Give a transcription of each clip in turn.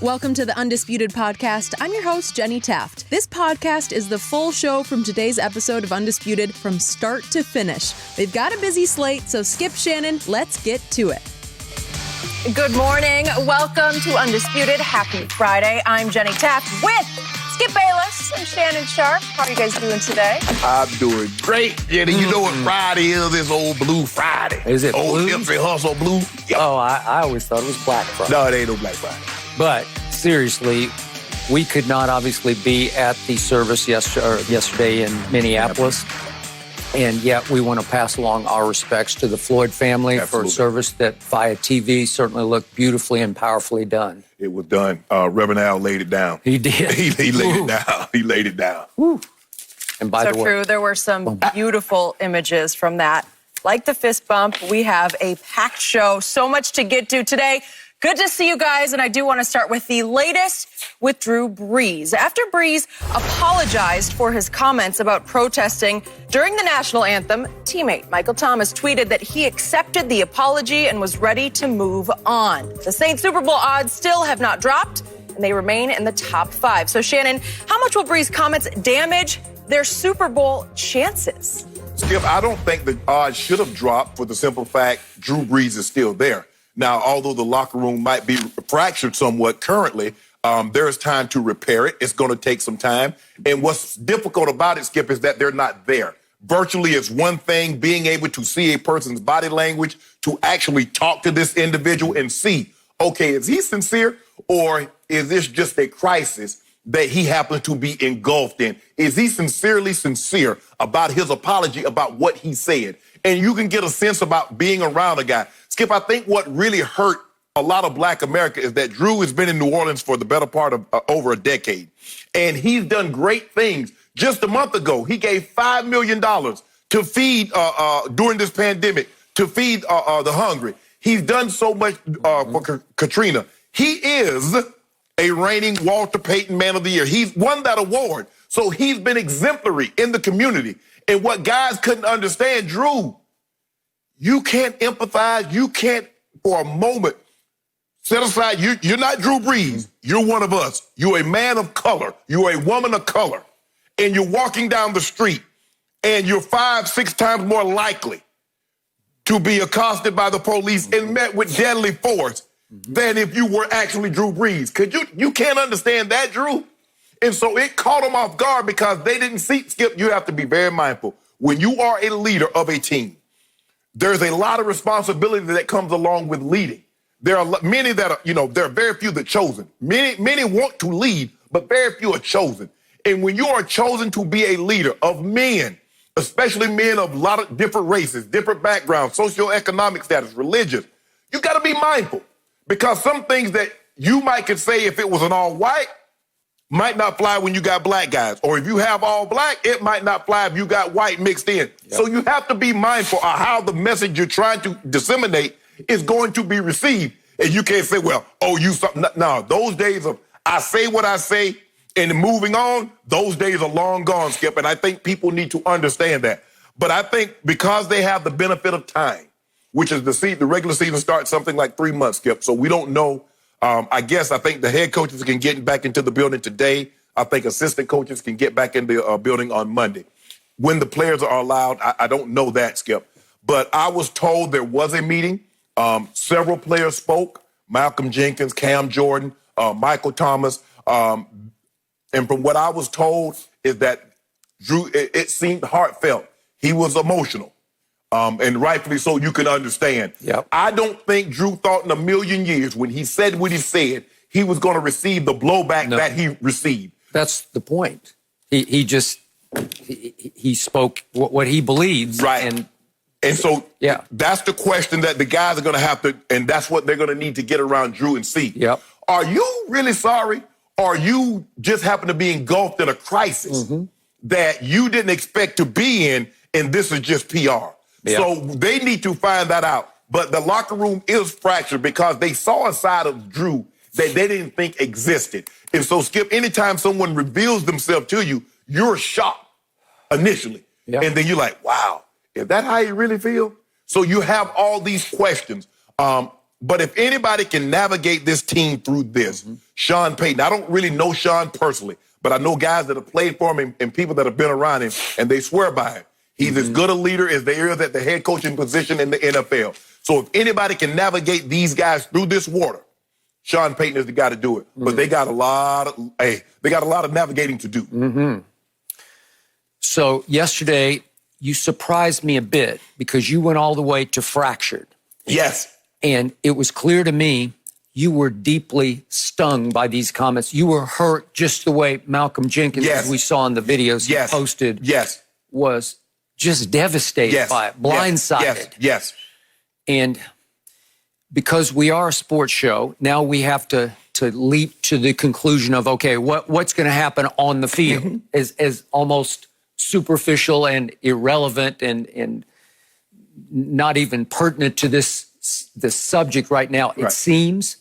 Welcome to the Undisputed podcast. I'm your host, Jenny Taft. This podcast is the full show from today's episode of Undisputed from start to finish. They've got a busy slate, so skip Shannon. Let's get to it. Good morning. Welcome to Undisputed. Happy Friday. I'm Jenny Taft with Skip Bayless and Shannon Sharpe. How are you guys doing today? I'm doing great, Jenny. You know what Friday is? It's old Blue Friday. Is it old blue? Nipsey Hussle Blue? Yep. Oh, I always thought it was Black Friday. No, it ain't no Black Friday. But seriously, we could not obviously be at the service yesterday in Minneapolis. And yet we want to pass along our respects to the Floyd family for a service that via TV certainly looked beautifully and powerfully done. It was done. Reverend Al laid it down. He did. He laid it down. He laid it down. Woo. And by the way, true. There were some beautiful images from that. Like the fist bump, we have a packed show. So much to get to today. Good to see you guys, and I do want to start with the latest with Drew Brees. After Brees apologized for his comments about protesting during the national anthem, teammate Michael Thomas tweeted that he accepted the apology and was ready to move on. The Saints Super Bowl odds still have not dropped, and they remain in the top 5. So, Shannon, how much will Brees' comments damage their Super Bowl chances? Skip, I don't think the odds should have dropped for the simple fact Drew Brees is still there. Now, although the locker room might be fractured somewhat currently, there is time to repair it. It's going to take some time. And what's difficult about it, Skip, is that they're not there. Virtually, it's one thing being able to see a person's body language, to actually talk to this individual and see, okay, is he sincere or is this just a crisis that he happened to be engulfed in? Is he sincerely sincere about his apology about what he said? And you can get a sense about being around a guy. Skip, I think what really hurt a lot of Black America is that Drew has been in New Orleans for the better part of over a decade. And he's done great things. Just a month ago, he gave $5 million to feed, during this pandemic, to feed the hungry. He's done so much for Katrina. He is a reigning Walter Payton Man of the Year. He's won that award. So he's been exemplary in the community. And what guys couldn't understand, Drew, you can't empathize. You can't, for a moment, set aside. You're not Drew Brees. You're one of us. You're a man of color. You're a woman of color. And you're walking down the street, and you're 5-6 times more likely to be accosted by the police and met with deadly force than if you were actually Drew Brees. You can't understand that, Drew? And so it caught them off guard because they didn't see. Skip, you have to be very mindful. When you are a leader of a team, there's a lot of responsibility that comes along with leading. There are many that are, there are very few that are chosen. Many want to lead, but very few are chosen. And when you are chosen to be a leader of men, especially men of a lot of different races, different backgrounds, socioeconomic status, religious, you got to be mindful because some things that you could say if it was an all white might not fly when you got black guys. Or if you have all black, it might not fly if you got white mixed in. Yep. So you have to be mindful of how the message you're trying to disseminate is going to be received. And you can't say, well, you something. No, those days of I say what I say and moving on, those days are long gone, Skip. And I think people need to understand that. But I think because they have the benefit of time, which is the regular season starts something like 3 months, Skip. So we don't know. I think the head coaches can get back into the building today. I think assistant coaches can get back in the building on Monday. When the players are allowed, I don't know that, Skip. But I was told there was a meeting. Several players spoke. Malcolm Jenkins, Cam Jordan, Michael Thomas. And from what I was told is that Drew, it seemed heartfelt. He was emotional. And rightfully so, you can understand. Yep. I don't think Drew thought in a million years when he said what he said, he was going to receive the blowback that he received. That's the point. He spoke what he believes. Right. And so that's the question that the guys are going to have to, and that's what they're going to need to get around Drew and see. Yep. Are you really sorry? Or you just happen to be engulfed in a crisis that you didn't expect to be in, and this is just PR? Yeah. So they need to find that out. But the locker room is fractured because they saw a side of Drew that they didn't think existed. And so, Skip, anytime someone reveals themselves to you, you're shocked initially. Yeah. And then you're like, wow, is that how you really feel? So you have all these questions. But if anybody can navigate this team through this, Sean Payton. I don't really know Sean personally, but I know guys that have played for him and people that have been around him, and they swear by him. He's as good a leader as there is at the head coaching position in the NFL. So if anybody can navigate these guys through this water, Sean Payton is the guy to do it. But they got a lot of navigating to do. So yesterday, you surprised me a bit because you went all the way to fractured. Yes. And it was clear to me you were deeply stung by these comments. You were hurt just the way Malcolm Jenkins, as we saw in the videos he posted, was just devastated by it, blindsided. Yes. And because we are a sports show, now we have to leap to the conclusion of, okay, what's going to happen on the field as almost superficial and irrelevant and not even pertinent to this subject right now. It seems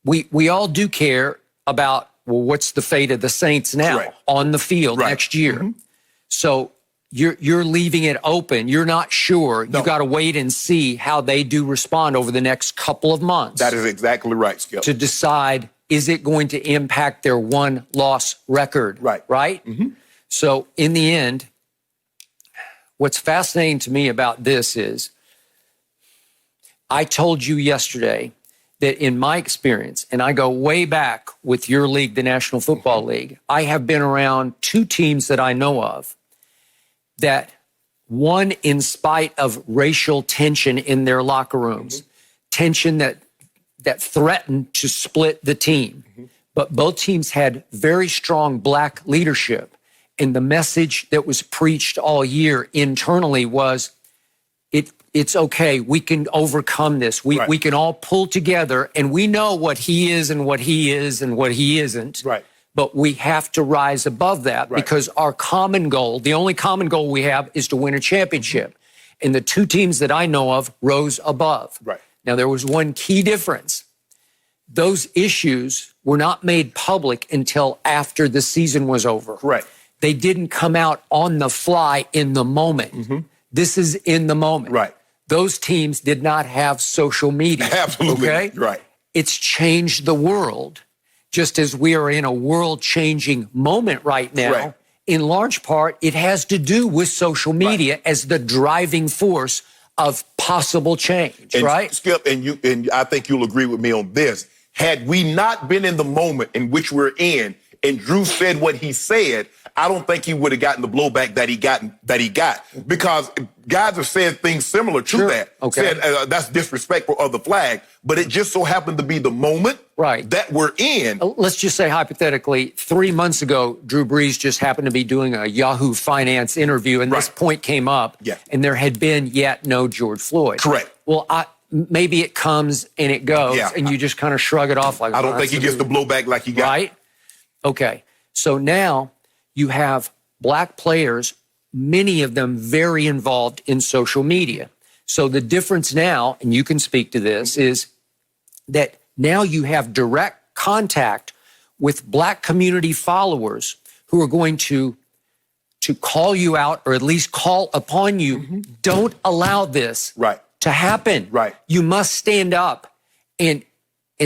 we all do care about, well, what's the fate of the Saints now on the field next year? So you're leaving it open. You're not sure. No. You got to wait and see how they do respond over the next couple of months. That is exactly right, Skip. To decide, is it going to impact their one-loss record? Right? So in the end, what's fascinating to me about this is I told you yesterday that in my experience, and I go way back with your league, the National Football League, I have been around two teams that I know of that won in spite of racial tension in their locker rooms, tension that threatened to split the team. But both teams had very strong black leadership. And the message that was preached all year internally was, it's okay. We can overcome this. We can all pull together, and we know what he is and what he is and what he isn't. But we have to rise above that because our common goal, the only common goal we have, is to win a championship. And the two teams that I know of rose above. Now, there was one key difference. Those issues were not made public until after the season was over. They didn't come out on the fly in the moment. This is in the moment. Those teams did not have social media. Absolutely. It's changed the world, just as we are in a world-changing moment right now. In large part, it has to do with social media as the driving force of possible change, Skip, and I think you'll agree with me on this. Had we not been in the moment in which we're in, and Drew said what he said, I don't think he would have gotten the blowback that he got, because guys have said things similar to that. Said that's disrespectful of the flag, but it just so happened to be the moment that we're in. Let's just say hypothetically, 3 months ago, Drew Brees just happened to be doing a Yahoo Finance interview, and this point came up, and there had been yet no George Floyd. Well, maybe it comes and it goes, and you just kind of shrug it off like, I don't think he gets the blowback like he got. Okay. So now you have black players, many of them very involved in social media. So the difference now, and you can speak to this, is that now you have direct contact with black community followers who are going to call you out, or at least call upon you. Don't allow this to happen. You must stand up and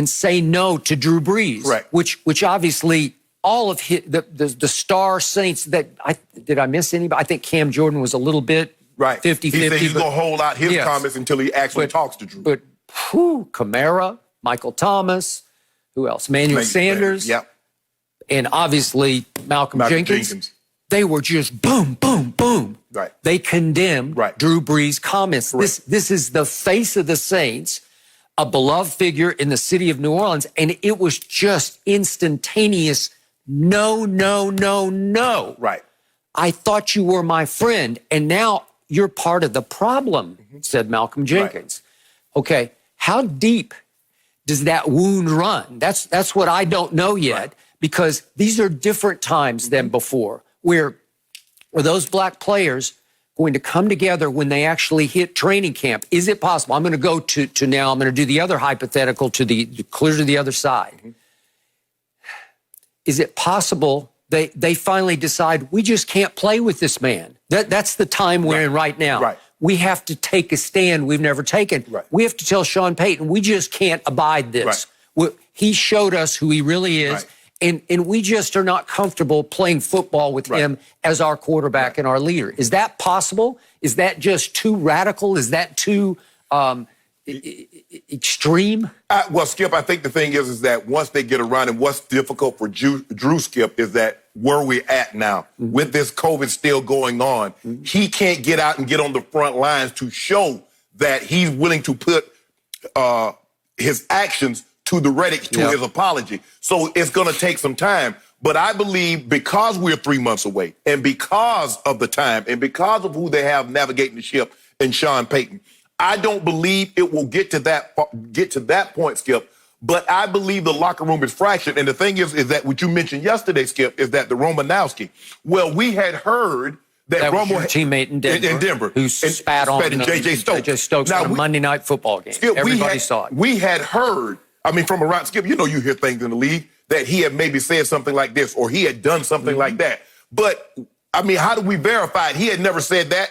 say no to Drew Brees, which obviously all of the star Saints did I miss anybody? I think Cam Jordan was a little bit 50-50. He said he's going to hold out his comments until he actually talks to Drew. But Kamara, Michael Thomas, who else? Manuel Sanders. And obviously Malcolm Jenkins. They were just boom, boom, boom. They condemned Drew Brees' comments. This is the face of the Saints, a beloved figure in the city of New Orleans, and it was just instantaneous. No. I thought you were my friend, and now you're part of the problem, said Malcolm Jenkins. Okay, how deep does that wound run? That's what I don't know yet, because these are different times than before, where those black players going to come together when they actually hit training camp. Is it possible? I'm going to go to now, I'm going to do the other hypothetical clear to the other side. Is it possible they finally decide we just can't play with this man? That's the time we're in right now. we have to take a stand we've never taken. Right. We have to tell Sean Payton, we just can't abide this. Right. He showed us who he really is. Right. And we just are not comfortable playing football with him as our quarterback and our leader. Is that possible? Is that just too radical? Is that too extreme? Well, Skip, I think the thing is that once they get around, and what's difficult for Drew, Skip, is that where we're at now, with this COVID still going on, he can't get out and get on the front lines to show that he's willing to put his actions to the Reddit, to his apology. So it's going to take some time. But I believe because we're 3 months away, and because of the time, and because of who they have navigating the ship in Sean Payton, I don't believe it will get to that point, Skip. But I believe the locker room is fractured. And the thing is that what you mentioned yesterday, Skip, is that the Romanowski. Well, we had heard that was your teammate in Denver, who spat on J.J. Stokes. J.J. Stokes on a Monday Night Football game. Skip, everybody saw it. We had heard, I mean, from around, Skip, you know you hear things in the league, that he had maybe said something like this, or he had done something like that. But, I mean, how do we verify it? He had never said that,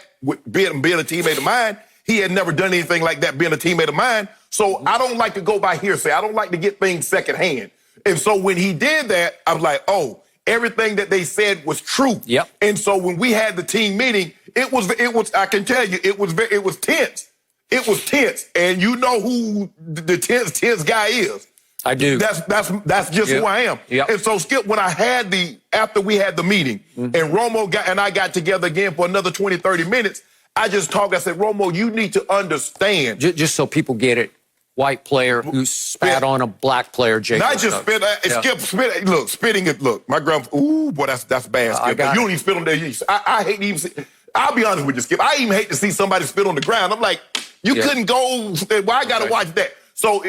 being a teammate of mine. He had never done anything like that being a teammate of mine. So I don't like to go by hearsay. I don't like to get things secondhand. And so when he did that, I was like, oh, everything that they said was true. Yep. And so when we had the team meeting, it was I can tell you, it was tense. It was tense. And you know who the tense guy is. I do. That's just who I am. Yep. And so, Skip, when after we had the meeting, and Romo and I got together again for another 20, 30 minutes, I just talked. I said, Romo, you need to understand. Just so people get it, white player who spat on a black player, Jake. Not just spit. Skip, spit. Look, spitting it. Look, my grandma. Ooh, boy, that's bad, Skip. You don't even spit on there. I hate to even see. I'll be honest with you, Skip. I even hate to see somebody spit on the ground. I'm like, you couldn't go. Well, I got to watch that. So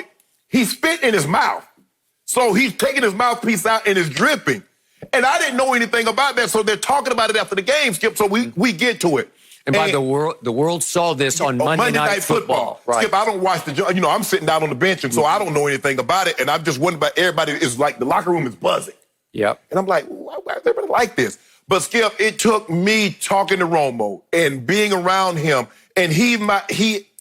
he spit in his mouth. So he's taking his mouthpiece out and it's dripping. And I didn't know anything about that. So they're talking about it after the game, Skip. So we get to it. And by the world saw this on Monday Night Football. Right. Skip, I don't watch I'm sitting down on the bench, and so I don't know anything about it. And I'm just wondering about everybody. Is like the locker room is buzzing. Yep. And I'm like, why is everybody like this? But Skip, it took me talking to Romo and being around him, and he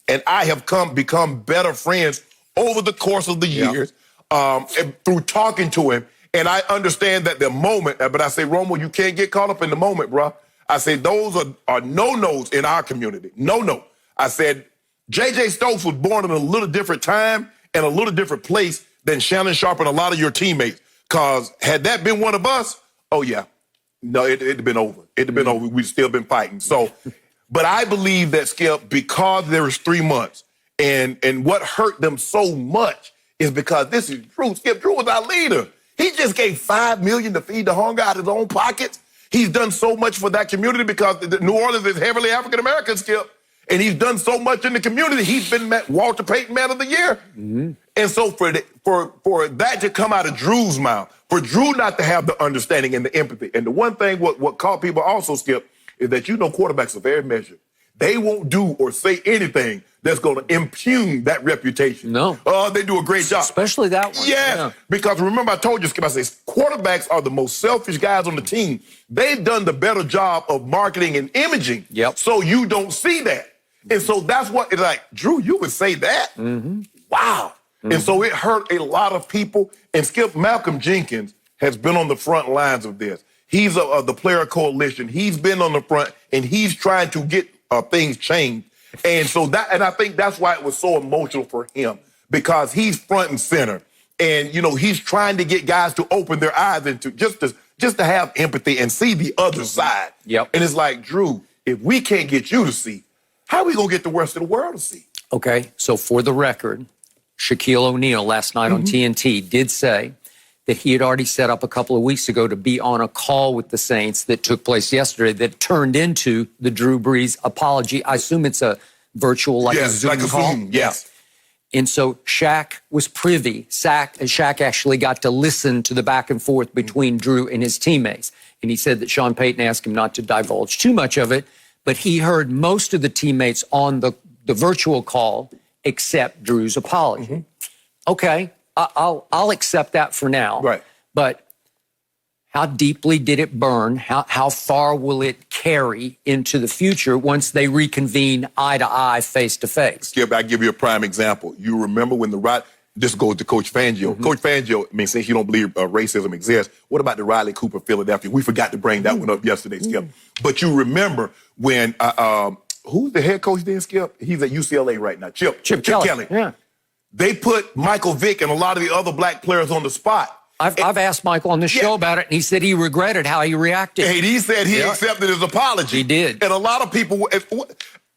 and I have become better friends over the course of the years, and through talking to him. And I understand that the moment, but I say, Romo, you can't get caught up in the moment, bro. I said, those are no-nos in our community. No. I said, J.J. Stokes was born in a little different time and a little different place than Shannon, Sharpe, and a lot of your teammates. Because had that been one of us, oh, yeah. No, it'd have been over. It'd have been over. We'd still been fighting. So, but I believe that, Skip, because there was 3 months, and what hurt them so much is because this is Drew. Skip, Drew was our leader. He just gave $5 million to feed the hunger out of his own pockets. He's done so much for that community because New Orleans is heavily African-American, Skip. And he's done so much in the community. He's been Walter Payton Man of the Year. And so for that to come out of Drew's mouth, for Drew not to have the understanding and the empathy. And the one thing what caught people also, Skip, is that quarterbacks are very measured. They won't do or say anything that's going to impugn that reputation. No. They do a great job. Especially that one. Yeah. Because remember, I told you, Skip, I said, quarterbacks are the most selfish guys on the team. They've done the better job of marketing and imaging. Yep. So you don't see that. And so that's what it's like, Drew, you would say that? Wow. And so it hurt a lot of people. And Skip, Malcolm Jenkins has been on the front lines of this. He's the player coalition. He's been on the front, and he's trying to get things changed. And so I think that's why it was so emotional for him, because he's front and center. And, he's trying to get guys to open their eyes and to just to have empathy and see the other side. Yep. And it's like, Drew, if we can't get you to see, how are we going to get the rest of the world to see? Okay, so for the record, Shaquille O'Neal last night on TNT did say that he had already set up a couple of weeks ago to be on a call with the Saints that took place yesterday that turned into the Drew Brees apology. I assume it's a virtual, like a Zoom call. Zoom, yes. And so Shaq was privy. Shaq actually got to listen to the back and forth between Drew and his teammates. And he said that Sean Payton asked him not to divulge too much of it, but he heard most of the teammates on the virtual call accept Drew's apology. Okay, I'll accept that for now. Right. But how deeply did it burn? How far will it carry? carry into the future once they reconvene eye to eye, face to face. Skip, I'll give you a prime example. You remember when this goes to Coach Fangio. Mm-hmm. Coach Fangio, I mean, since you don't believe racism exists, what about the Riley Cooper Philadelphia? We forgot to bring that one up yesterday, Skip. But you remember when, who's the head coach then, Skip? He's at UCLA right now, Chip Kelly. Yeah. They put Michael Vick and a lot of the other black players on the spot. I've asked Michael on the show about it, and he said he regretted how he reacted. And he said he accepted his apology. He did. And a lot of people,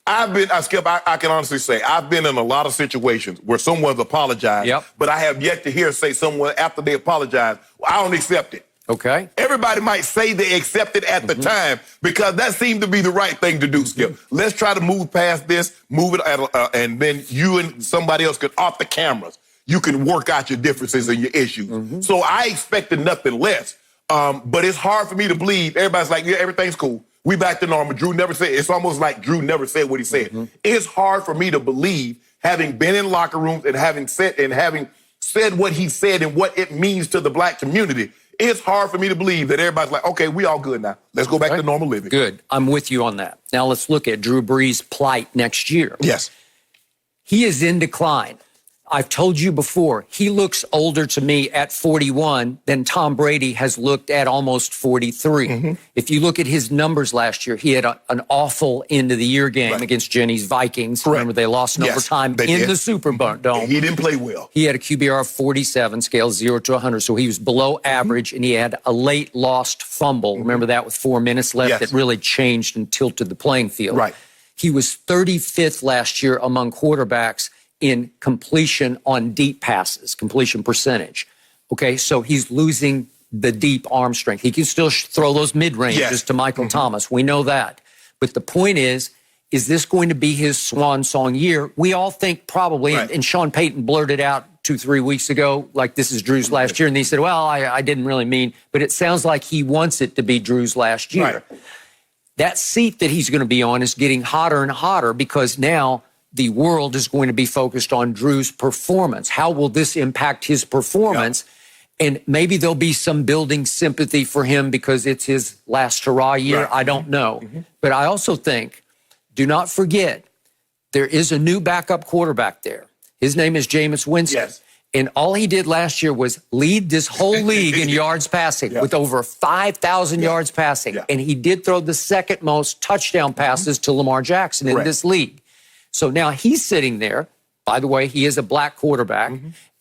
I can honestly say, I've been in a lot of situations where someone's apologized, but I have yet to hear say someone, after they apologize, well, I don't accept it. Okay. Everybody might say they accept it at the time because that seemed to be the right thing to do, Skip. Let's try to move past this, move it, and then you and somebody else can, off the cameras, you can work out your differences and your issues. So I expected nothing less. But it's hard for me to believe. Everybody's like, yeah, everything's cool. We back to normal. Drew never said, it's almost like Drew never said what he said. It's hard for me to believe, having been in locker rooms and having said what he said and what it means to the black community. It's hard for me to believe that everybody's like, okay, we all good now. Let's go back to normal living. Good. I'm with you on that. Now let's look at Drew Brees' plight next year. Yes. He is in decline. I've told you before, he looks older to me at 41 than Tom Brady has looked at almost 43. If you look at his numbers last year, he had an awful end-of-the-year game against Jenny's Vikings. Remember, they lost in overtime in the Superdome. He didn't play well. He had a QBR of 47, scale 0 to 100, so he was below average, and he had a late lost fumble. Remember that with 4 minutes left that really changed and tilted the playing field. He was 35th last year among quarterbacks in completion on deep passes, completion percentage. Okay, so he's losing the deep arm strength. He can still throw those mid-ranges to Michael Thomas. We know that. But the point is this going to be his swan song year? We all think probably, and Sean Payton blurted out 2-3 weeks ago, like this is Drew's last year. And he said, well, I didn't really mean, but it sounds like he wants it to be Drew's last year. That seat that he's going to be on is getting hotter and hotter because now the world is going to be focused on Drew's performance. How will this impact his performance? And maybe there'll be some building sympathy for him because it's his last hurrah year. I don't know. But I also think, do not forget, there is a new backup quarterback there. His name is Jameis Winston. And all he did last year was lead this whole league in yards passing with over 5,000 yards passing. And he did throw the second most touchdown passes to Lamar Jackson in this league. So now he's sitting there. By the way, he is a black quarterback.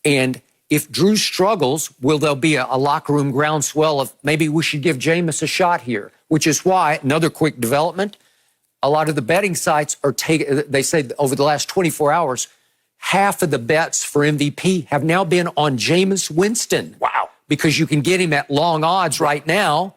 And if Drew struggles, will there be a locker room groundswell of maybe we should give Jameis a shot here? Which is why, another quick development, a lot of the betting sites are taking, they say over the last 24 hours, half of the bets for MVP have now been on Jameis Winston. Wow. Because you can get him at long odds right now.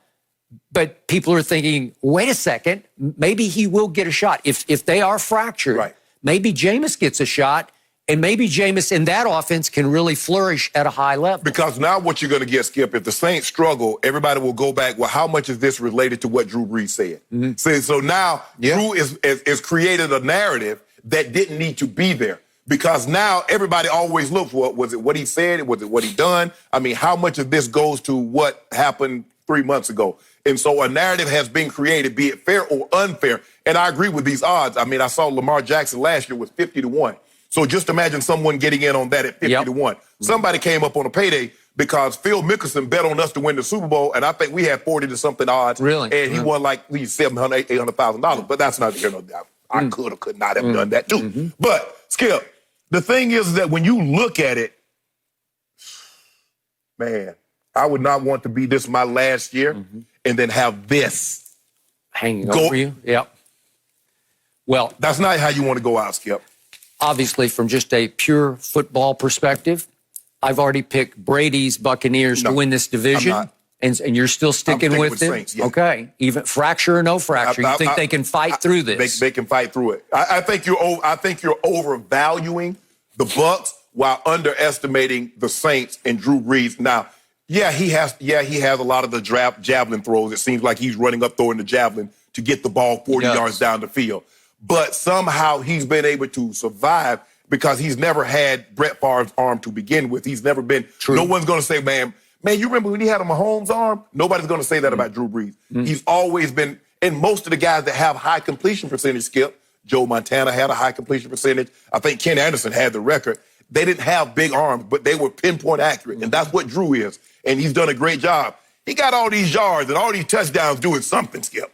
But people are thinking, wait a second, maybe he will get a shot. If they are fractured, maybe Jameis gets a shot, and maybe Jameis in that offense can really flourish at a high level. Because now what you're going to get, Skip, if the Saints struggle, everybody will go back, well, how much is this related to what Drew Brees said? So now Drew is created a narrative that didn't need to be there. Because now everybody always looks for, was it what he said? Was it what he done? I mean, how much of this goes to what happened 3 months ago? And so a narrative has been created, be it fair or unfair. And I agree with these odds. I mean, I saw Lamar Jackson last year was 50-1. So just imagine someone getting in on that at 50-1. Somebody came up on a payday because Phil Mickelson bet on us to win the Super Bowl, and I think we had 40-something odds. And he won like $700,000, $800,000. But that's not, I could or could not have done that too. But, Skip, the thing is that when you look at it, man, I would not want to be this my last year and then have this hanging over you. Well, that's not how you want to go out, Skip. Obviously, from just a pure football perspective, I've already picked Brady's Buccaneers to win this division. And you're still sticking with them? Saints, Okay. Even fracture or no fracture, you think they can fight through this? They can fight through it. I think you're overvaluing the Bucs while underestimating the Saints and Drew Brees. Now, he has a lot of the javelin throws. It seems like he's running up throwing the javelin to get the ball 40 yards down the field. But somehow he's been able to survive because he's never had Brett Favre's arm to begin with. He's never been. No one's going to say, man, you remember when he had a Mahomes arm? Nobody's going to say that about Drew Brees. He's always been, And most of the guys that have high completion percentage, Skip, Joe Montana had a high completion percentage. I think Ken Anderson had the record. They didn't have big arms, but they were pinpoint accurate. And that's what Drew is. And he's done a great job. He got all these yards and all these touchdowns doing something, Skip.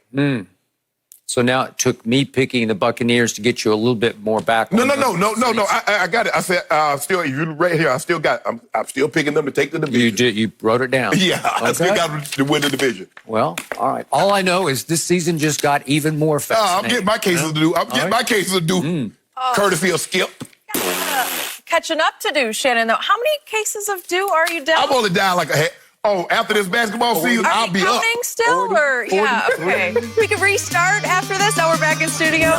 So now it took me picking the Buccaneers to get you a little bit more back. No. I got it. I said, still, if you right here, I'm still picking them to take the division. You did. You wrote it down. Yeah, okay. I still got to win the division. Well, all right. All I know is this season just got even more fascinating. I'm getting my cases to do. Courtesy of Skip. Catching up to do, Shannon, though. How many cases of do are you down? I'm only down like a... after this basketball season, I'll be up. Are you counting still? 40, or yeah, okay. We can restart after this. Now we're back in studio.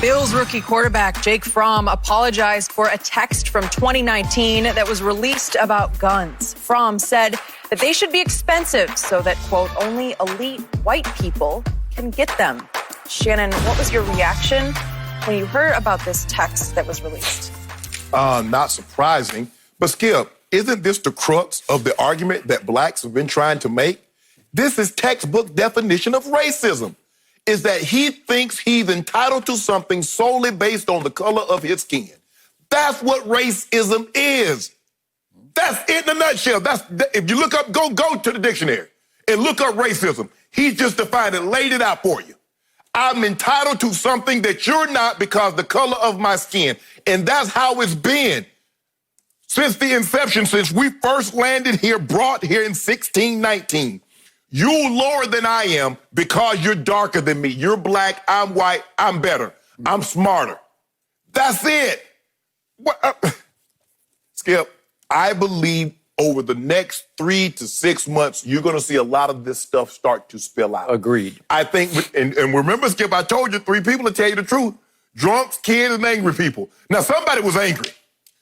Bills rookie quarterback Jake Fromm apologized for a text from 2019 that was released about guns. Fromm said that they should be expensive so that, quote, only elite white people can get them. Shannon, what was your reaction when you heard about this text that was released? Not surprising. But Skip, isn't this the crux of the argument that blacks have been trying to make? This is textbook definition of racism, is that he thinks he's entitled to something solely based on the color of his skin. That's what racism is. That's it in a nutshell. If you look up, go to the dictionary and look up racism. He just defined it, laid it out for you. I'm entitled to something that you're not because the color of my skin. And that's how it's been. Since the inception, since we first landed here, brought here in 1619, you lower than I am because you're darker than me. You're black, I'm white, I'm better, I'm smarter. That's it. Skip, I believe over the next 3 to 6 months, you're going to see a lot of this stuff start to spill out. Agreed. I think, and remember, Skip, I told you 3 people to tell you the truth. Drunks, kids, and angry people. Now, somebody was angry.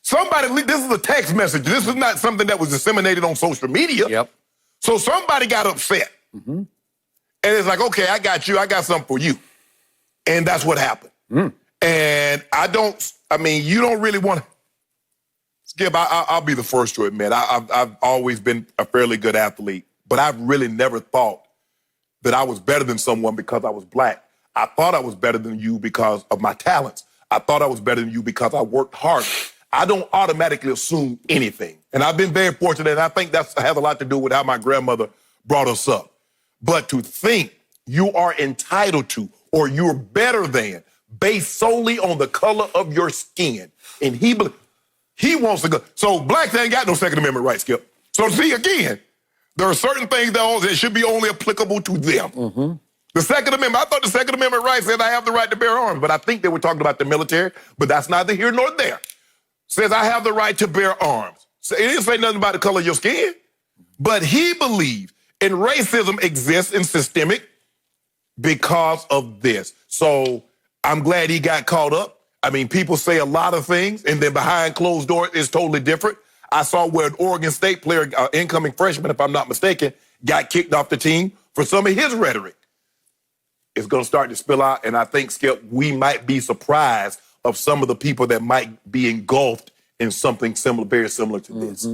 This is a text message. This is not something that was disseminated on social media. Yep. So somebody got upset. And it's like, okay, I got you. I got something for you. And that's what happened. And you don't really want to. Skip, I'll be the first to admit, I've always been a fairly good athlete, but I've really never thought that I was better than someone because I was black. I thought I was better than you because of my talents. I thought I was better than you because I worked hard. I don't automatically assume anything. And I've been very fortunate, and I think that has a lot to do with how my grandmother brought us up. But to think you are entitled to or you're better than based solely on the color of your skin, and he wants to go. So blacks ain't got no Second Amendment rights, Skip. So see, again, there are certain things that should be only applicable to them. The Second Amendment, I thought the Second Amendment right said I have the right to bear arms, but I think they were talking about the military, but that's neither here nor there. Says I have the right to bear arms. So it didn't say nothing about the color of your skin. But he believes, and racism exists in systemic because of this. So I'm glad he got caught up. I mean, people say a lot of things, and then behind closed doors is totally different. I saw where an Oregon State player, incoming freshman, if I'm not mistaken, got kicked off the team for some of his rhetoric. It's going to start to spill out, and I think, Skip, we might be surprised of some of the people that might be engulfed in something similar, very similar to this.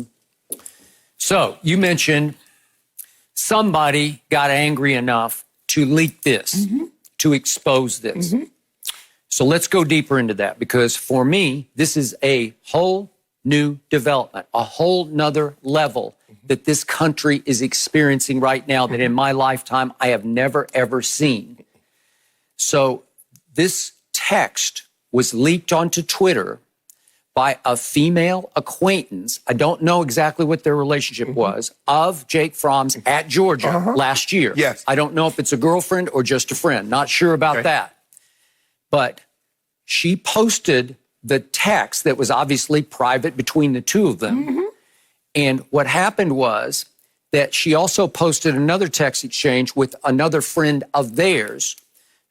So you mentioned somebody got angry enough to leak this, to expose this. So let's go deeper into that, because for me, this is a whole new development, a whole nother level that this country is experiencing right now that in my lifetime I have never, ever seen. So this text was leaked onto Twitter by a female acquaintance. I don't know exactly what their relationship was, of Jake Fromm's at Georgia last year. Yes. I don't know if it's a girlfriend or just a friend. Not sure about that. But she posted the text that was obviously private between the two of them. And what happened was that she also posted another text exchange with another friend of theirs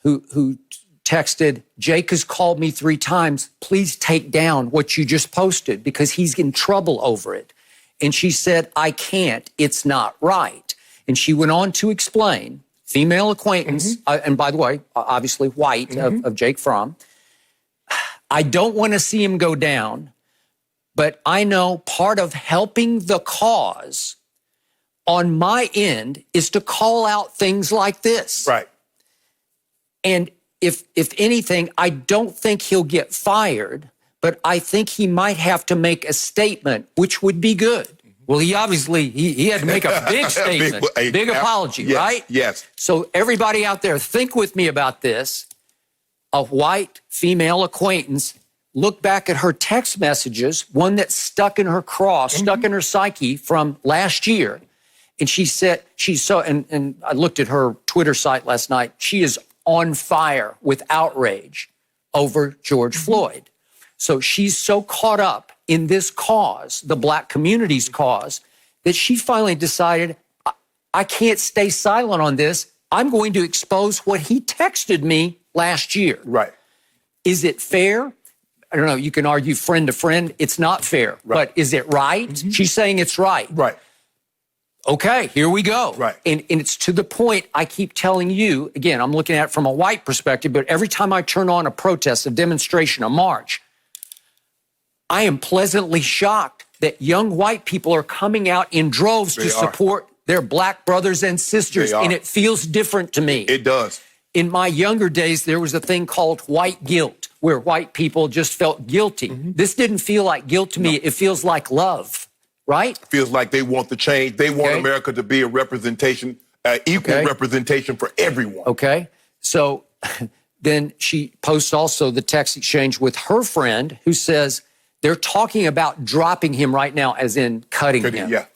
who texted, Jake has called me 3 times. Please take down what you just posted because he's in trouble over it. And she said, I can't. It's not right. And she went on to explain, female acquaintance, and by the way, obviously white of Jake Fromm, I don't want to see him go down, but I know part of helping the cause on my end is to call out things like this. Right. And if anything, I don't think he'll get fired, but I think he might have to make a statement, which would be good. Well, he obviously, he had to make a big statement, big apology, yes, right? Yes. So everybody out there, think with me about this. A white female acquaintance, look back at her text messages, one that's stuck in her craw, stuck in her psyche from last year. And she said, and I looked at her Twitter site last night, she is on fire with outrage over George Floyd. So she's so caught up in this cause, the black community's cause, that she finally decided, I can't stay silent on this. I'm going to expose what he texted me last year. Right. Is it fair? I don't know. You can argue friend to friend. It's not fair. Right. But is it right? She's saying it's right. Right. Okay, here we go. Right. And it's to the point I keep telling you, again, I'm looking at it from a white perspective, but every time I turn on a protest, a demonstration, a march, I am pleasantly shocked that young white people are coming out in droves to support their black brothers and sisters. And it feels different to me. It does. In my younger days, there was a thing called white guilt, where white people just felt guilty. This didn't feel like guilt to me. It feels like love, right? Feels like they want the change. They want America to be a representation, equal representation for everyone. Okay. So then she posts also the text exchange with her friend who says they're talking about dropping him right now, as in cutting him. Yeah.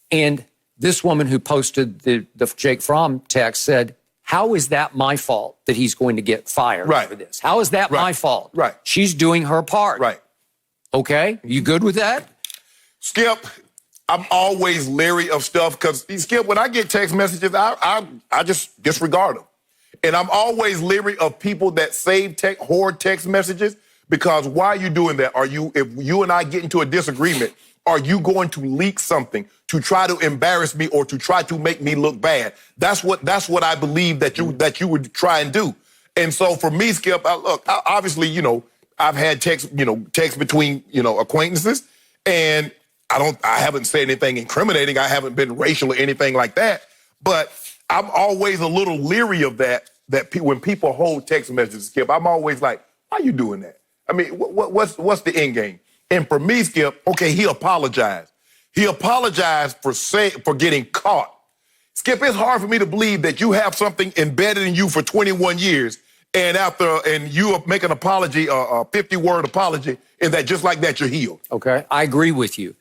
And this woman who posted the Jake Fromm text said, how is that my fault that he's going to get fired for this? How is that my fault? Right. She's doing her part. Right. Okay. You good with that? Skip, I'm always leery of stuff because, Skip, when I get text messages, I just disregard them. And I'm always leery of people that save hoard text messages, because why are you doing that? If you and I get into a disagreement, are you going to leak something to try to embarrass me or to try to make me look bad? That's what I believe that you would try and do. And so for me, Skip, obviously, I've had text between, acquaintances, and I haven't said anything incriminating. I haven't been racial or anything like that. But I'm always a little leery of that when people hold text messages, Skip, I'm always like, why are you doing that? I mean, what's the end game? And for me, Skip, okay, he apologized. He apologized for getting caught. Skip, it's hard for me to believe that you have something embedded in you for 21 years, and you make an apology, a 50-word apology, and that just like that, you're healed. Okay, I agree with you.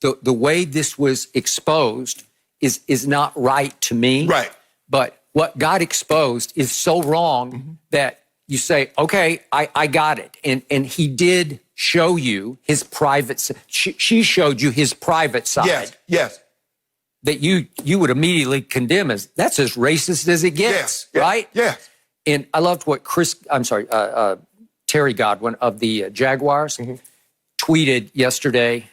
The way this was exposed is not right to me. Right. But what got exposed is so wrong that you say, okay, I got it. And he did show you his private side. She showed you his private side. Yes, yes. That you would immediately condemn as, that's as racist as it gets, right? Yes. And I loved what Terry Godwin of the Jaguars tweeted yesterday.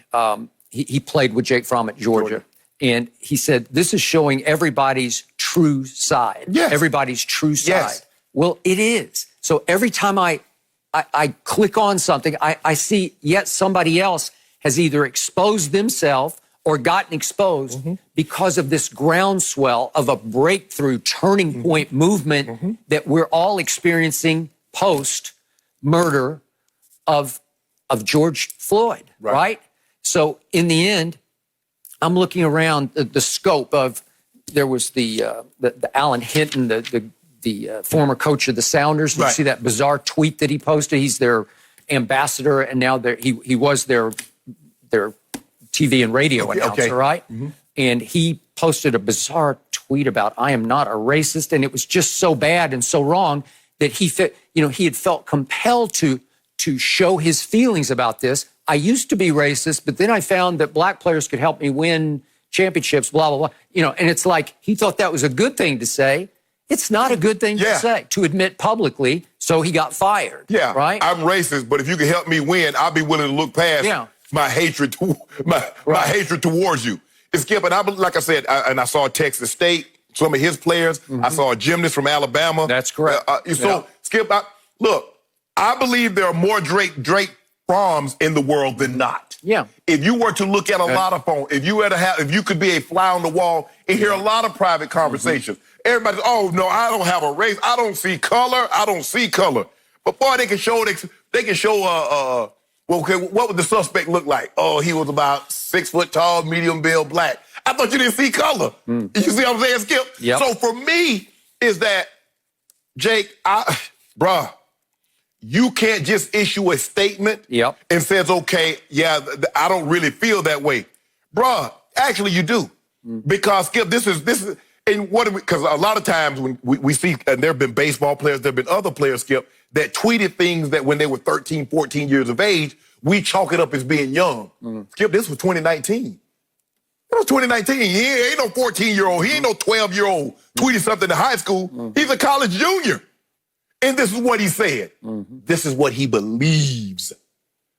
He played with Jake Fromm at Georgia. And he said, this is showing everybody's true side. Yes. Everybody's true side. Yes. Well, it is. So every time I click on something, I see yet somebody else has either exposed themselves or gotten exposed because of this groundswell of a breakthrough turning point movement that we're all experiencing post-murder of George Floyd, right? So in the end, I'm looking around the scope of, there was the Alan Hinton, the former coach of the Sounders. Did you see that bizarre tweet that he posted? He's their ambassador, and now he was their TV and radio announcer, right? And he posted a bizarre tweet about, I am not a racist, and it was just so bad and so wrong that he had felt compelled to show his feelings about this. I used to be racist, but then I found that black players could help me win championships, blah, blah, blah. And it's like he thought that was a good thing to say. It's not a good thing to say, to admit publicly, so he got fired. Yeah, right? I'm racist, but if you can help me win, I'll be willing to look past my hatred my hatred towards you. It's Skip, and like I said, I saw Texas State, some of his players. I saw a gymnast from Alabama. That's correct. Skip, look, I believe there are more Drake Fromms in the world than not. Yeah. If you were to look at a lot of phones, if you could be a fly on the wall and hear a lot of private conversations, everybody's, oh no, I don't have a race. I don't see color. I don't see color. But boy, they can show well, okay, what would the suspect look like? Oh, he was about 6 foot tall, medium build, black. I thought you didn't see color. You see what I'm saying, Skip? Yep. So for me, is that, Jake, bruh, you can't just issue a statement and says, okay, yeah, I don't really feel that way. Bruh, actually you do. Because, Skip, this is, and because a lot of times when we see, and there have been baseball players, there have been other players, Skip, that tweeted things that when they were 13, 14 years of age, we chalk it up as being young. Skip, this was 2019. It was 2019. He ain't no 14-year-old. He ain't no 12-year-old tweeting something in high school. He's a college junior. And this is what he said. This is what he believes.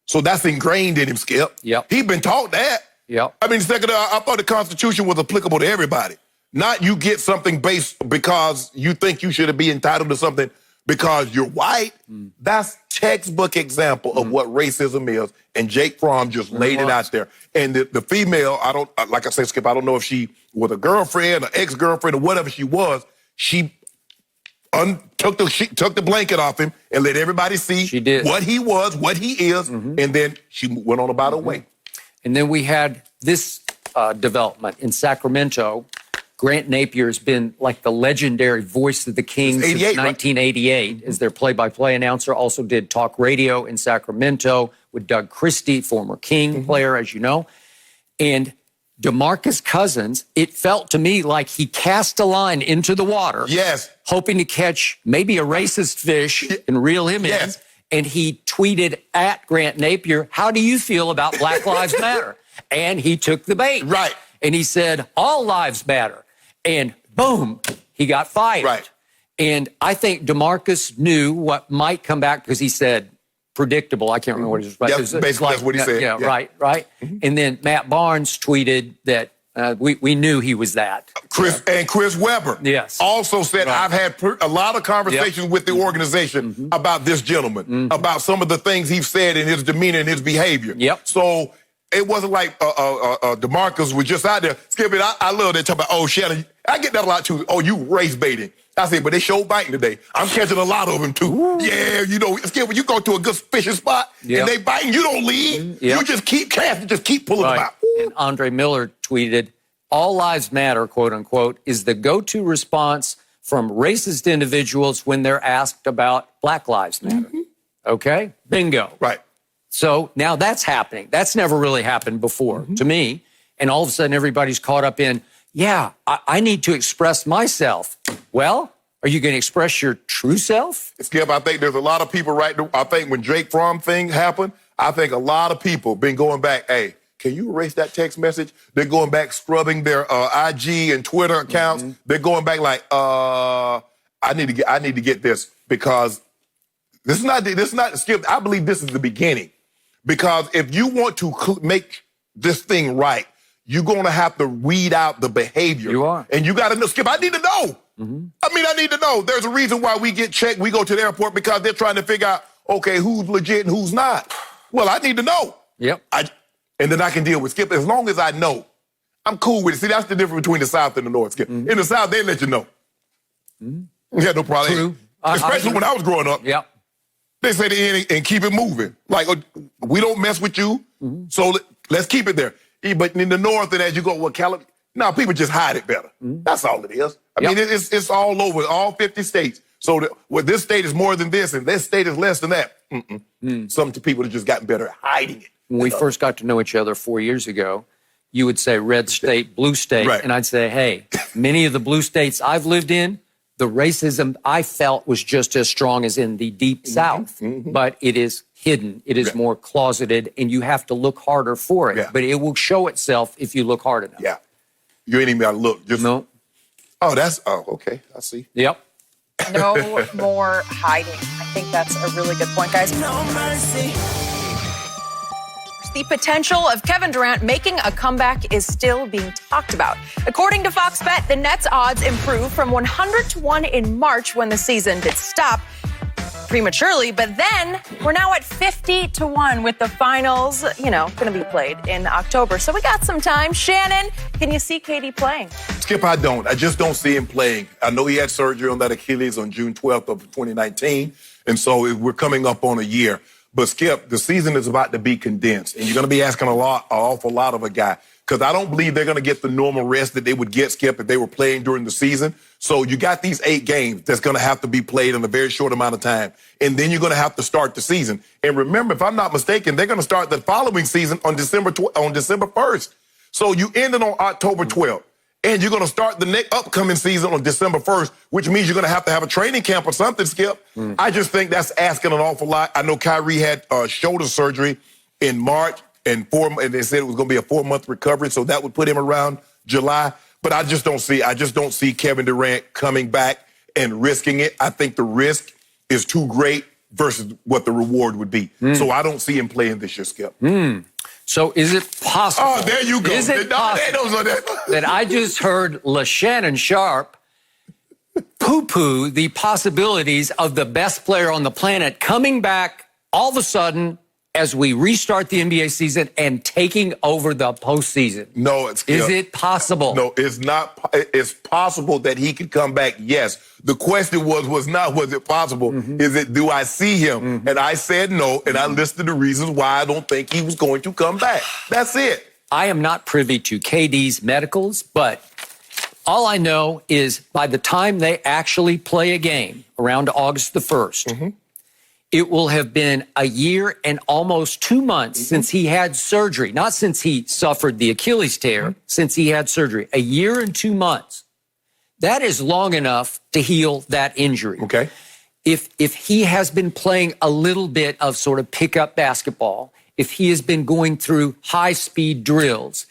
So that's ingrained in him, Skip. He's been taught that. I mean, second, I thought the Constitution was applicable to everybody. Not you get something based because you think you should be entitled to something because you're white. That's textbook example of what racism is. And Jake Fromm just laid it out there. And the female, like I said, Skip, I don't know if she was a girlfriend or ex-girlfriend or whatever she was. She took the blanket off him and let everybody see what he was, what he is. And then she went on about her way. And then we had this development in Sacramento. Grant Napier has been like the legendary voice of the Kings since 1988 as their play-by-play announcer. Also did talk radio in Sacramento with Doug Christie, former King player, as you know. And DeMarcus Cousins, it felt to me like he cast a line into the water. Hoping to catch maybe a racist fish and reel him in. And he tweeted at Grant Napier, how do you feel about Black Lives Matter? And he took the bait. And he said, all lives matter. And boom, he got fired. And I think DeMarcus knew what might come back because he said, predictable. I can't remember what he was. Basically, that's what he said. Right. And then Matt Barnes tweeted that we knew he was that. And Chris Webber also said, I've had a lot of conversations with the organization about this gentleman, about some of the things he's said in his demeanor and his behavior. So it wasn't like DeMarcus was just out there. Skip it, I love that talk about, oh, Shannon, I get that a lot too. Oh, you race baiting. I said, but they show biting today. I'm catching a lot of them too. Yeah, you know, Skip, when you go to a good fishing spot and they biting, you don't leave. You just keep casting, just keep pulling them out. And Andre Miller tweeted, all lives matter, quote unquote, is the go-to response from racist individuals when they're asked about Black Lives Matter. Okay? Bingo. So now that's happening. That's never really happened before to me. And all of a sudden everybody's caught up in, I need to express myself. Well, are you going to express your true self? Skip, I think there's a lot of people I think when Jake Fromm thing happened, I think a lot of people been going back, hey, can you erase that text message? They're going back scrubbing their IG and Twitter accounts. They're going back like, I need to get this because this is not Skip. I believe this is the beginning. Because if you want to make this thing right, you're going to have to weed out the behavior. You are. And you got to know, Skip, I need to know. I mean, I need to know. There's a reason why we get checked. We go to the airport because they're trying to figure out, okay, who's legit and who's not. Well, I need to know. And then I can deal with Skip. As long as I know, I'm cool with it. See, that's the difference between the South and the North, Skip. In the South, they let you know. You had no problem. True. Especially when I was growing up. They say the end and keep it moving. Like, we don't mess with you, so let's keep it there. But in the North, and as you go, well, California, no, people just hide it better. That's all it is. I mean, it's all over, all 50 states. So this state is more than this, and this state is less than that. Some people have just gotten better at hiding it. When we first got to know each other 4 years ago, you would say red state, blue state, and I'd say, hey, many of the blue states I've lived in, the racism I felt was just as strong as in the deep South, but it is hidden. It is more closeted, and you have to look harder for it. But it will show itself if you look hard enough. You ain't even got to look. Just, no. Okay. I see. No more hiding. I think that's a really good point, guys. No mercy. The potential of Kevin Durant making a comeback is still being talked about. According to Fox Bet, the Nets' odds improved from 100 to 1 in March when the season did stop prematurely. But then we're now at 50-1 with the finals, going to be played in October. So we got some time. Shannon, can you see KD playing? Skip, I don't. I just don't see him playing. I know he had surgery on that Achilles on June 12th of 2019. And so we're coming up on a year. But Skip, the season is about to be condensed. And you're going to be asking an awful lot of a guy. Because I don't believe they're going to get the normal rest that they would get, Skip, if they were playing during the season. So you got these 8 games that's going to have to be played in a very short amount of time. And then you're going to have to start the season. And remember, if I'm not mistaken, they're going to start the following season on December 1st. So you ended on October 12th. And you're going to start the next upcoming season on December 1st, which means you're going to have a training camp or something, Skip. I just think that's asking an awful lot. I know Kyrie had shoulder surgery in March. And they said it was going to be a 4-month recovery, so that would put him around July. But I just don't see Kevin Durant coming back and risking it. I think the risk is too great versus what the reward would be. So I don't see him playing this year, Skip. So is it possible? Oh, there you go. Is it possible that I just heard Shannon Sharpe poo-poo the possibilities of the best player on the planet coming back all of a sudden as we restart the NBA season and taking over the postseason? No, is it possible? No, it's not. It's possible that he could come back. Yes. The question was it possible? Is it, do I see him? And I said no, and I listed the reasons why I don't think he was going to come back. That's it. I am not privy to KD's medicals, but all I know is by the time they actually play a game around August the 1st, it will have been a year and almost 2 months since he had surgery. Not since he suffered the Achilles tear, since he had surgery. A year and 2 months. That is long enough to heal that injury. Okay. If he has been playing a little bit of sort of pickup basketball, if he has been going through high-speed drills,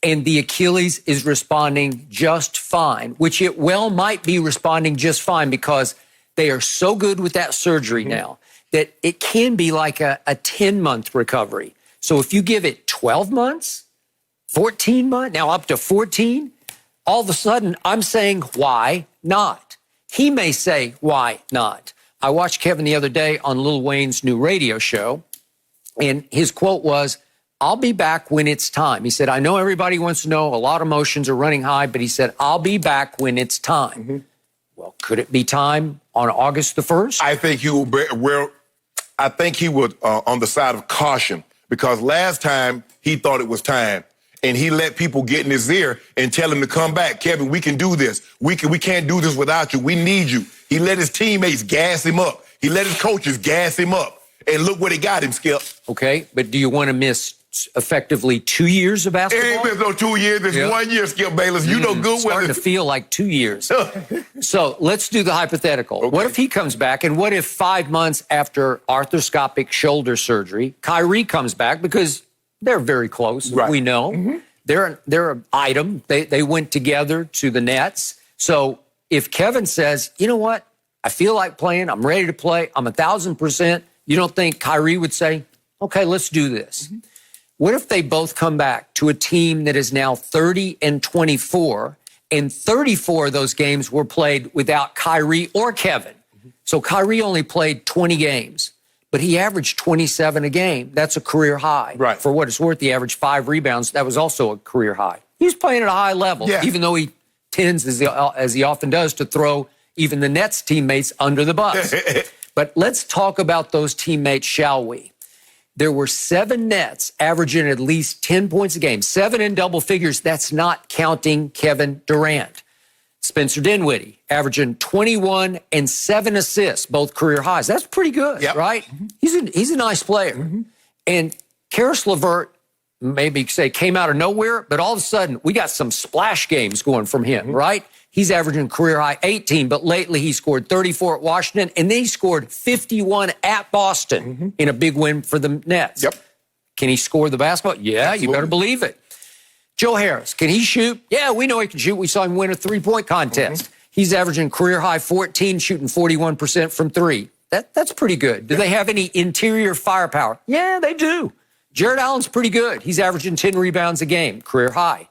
and the Achilles is responding just fine, which it well might be responding just fine because they are so good with that surgery now, that it can be like a 10-month recovery. So if you give it 12 months, 14 months, now up to 14, all of a sudden I'm saying, why not? He may say, why not? I watched Kevin the other day on Lil Wayne's new radio show, and his quote was, "I'll be back when it's time." He said, "I know everybody wants to know, a lot of emotions are running high," but he said, "I'll be back when it's time." Well, could it be time on August the 1st? I think he will on the side of caution, because last time he thought it was time and he let people get in his ear and tell him to come back. Kevin, we can do this. We can't do this without you. We need you. He let his teammates gas him up. He let his coaches gas him up. And look what he got him, Skip. Okay, but do you want to miss effectively 2 years of basketball? It ain't been no 2 years. It's 1 year, Skip Bayless. You know good starting to feel like 2 years. So let's do the hypothetical. Okay. What if he comes back, and what if 5 months after arthroscopic shoulder surgery, Kyrie comes back, because they're very close, right. We know. They're an item. They went together to the Nets. So if Kevin says, you know what, I feel like playing, I'm ready to play, I'm 1,000%, you don't think Kyrie would say, okay, let's do this? What if they both come back to a team that is now 30-24, and 34 of those games were played without Kyrie or Kevin? So Kyrie only played 20 games, but he averaged 27 a game. That's a career high. Right. For what it's worth, he averaged 5 rebounds. That was also a career high. He's playing at a high level, even though he tends, as he often does, to throw even the Nets teammates under the bus. But let's talk about those teammates, shall we? There were 7 Nets averaging at least 10 points a game, 7 in double figures. That's not counting Kevin Durant. Spencer Dinwiddie averaging 21 and 7 assists, both career highs. That's pretty good, right? He's a nice player. And Karis LeVert, maybe say, came out of nowhere, but all of a sudden we got some splash games going from him, right? He's averaging career high 18, but lately he scored 34 at Washington, and then he scored 51 at Boston in a big win for the Nets. Can he score the basketball? Yeah, absolutely. You better believe it. Joe Harris, can he shoot? Yeah, we know he can shoot. We saw him win a three-point contest. He's averaging career high 14, shooting 41% from 3. That's pretty good. Do they have any interior firepower? Yeah, they do. Jared Allen's pretty good. He's averaging 10 rebounds a game, career high.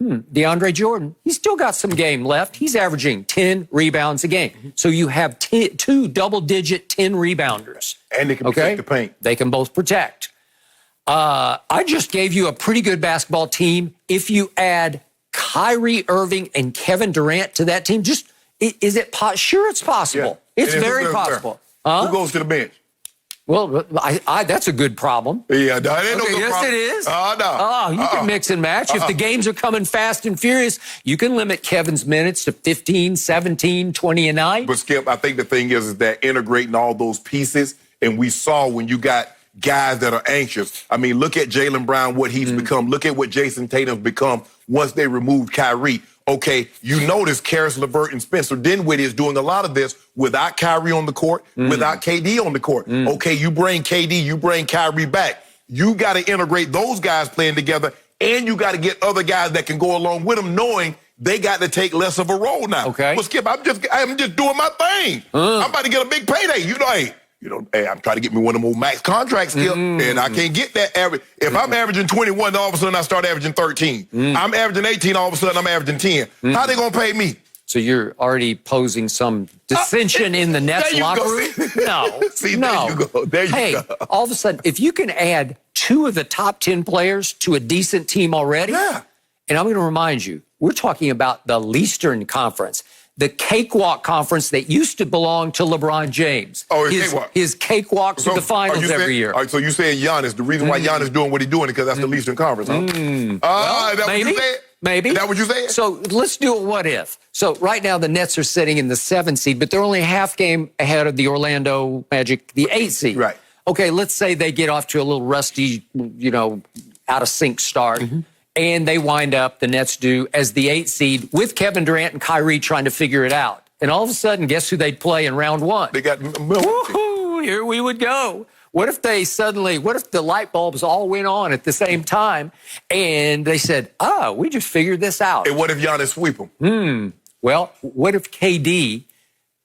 DeAndre Jordan, he's still got some game left. He's averaging 10 rebounds a game. So you have two double-digit 10 rebounders. And they can protect the paint. They can both protect. I just gave you a pretty good basketball team. If you add Kyrie Irving and Kevin Durant to that team, is it sure it's possible? Yeah. It's very possible. Who goes to the bench? Well, that's a good problem. Yeah, no, it ain't no good yes, problem. it is. No. Oh, you can mix and match. If the games are coming fast and furious, you can limit Kevin's minutes to 15, 17, 20 a night. But, Skip, I think the thing is that integrating all those pieces, and we saw when you got guys that are anxious. I mean, look at Jaylen Brown, what he's become. Look at what Jason Tatum's become once they removed Kyrie. Okay, you notice Karis LeVert and Spencer Dinwiddie is doing a lot of this without Kyrie on the court, without KD on the court. Okay, you bring KD, you bring Kyrie back. You got to integrate those guys playing together, and you got to get other guys that can go along with them, knowing they got to take less of a role now. Okay. Well, Skip, I'm just doing my thing. I'm about to get a big payday. Hey, I'm trying to get me one of them old max contracts, Skip, and I can't get that average. If I'm averaging 21, then all of a sudden I start averaging 13. I'm averaging 18, all of a sudden I'm averaging 10. How they going to pay me? So you're already posing some dissension in the Nets locker room? No. See, no. There you go. All of a sudden, if you can add 2 of the top 10 players to a decent team already, and I'm going to remind you, we're talking about the Eastern Conference. The cakewalk conference that used to belong to LeBron James. Oh, cakewalk. His cakewalk to the finals every year. All right, so you're saying Giannis, the reason why Giannis doing what he's doing is because that's the Eastern Conference, huh? Well, that maybe, what you said? Maybe. Is that what you said? So let's do a what if. So right now the Nets are sitting in the 7th seed, but they're only a half game ahead of the Orlando Magic, the 8th seed. Right. Okay, let's say they get off to a little rusty, out of sync start. And they wind up, the Nets do, as the 8th seed with Kevin Durant and Kyrie trying to figure it out. And all of a sudden, guess who they'd play in round 1? They got Woohoo! Here we would go. What if the light bulbs all went on at the same time and they said, we just figured this out? And what if Giannis sweep them? Well, what if KD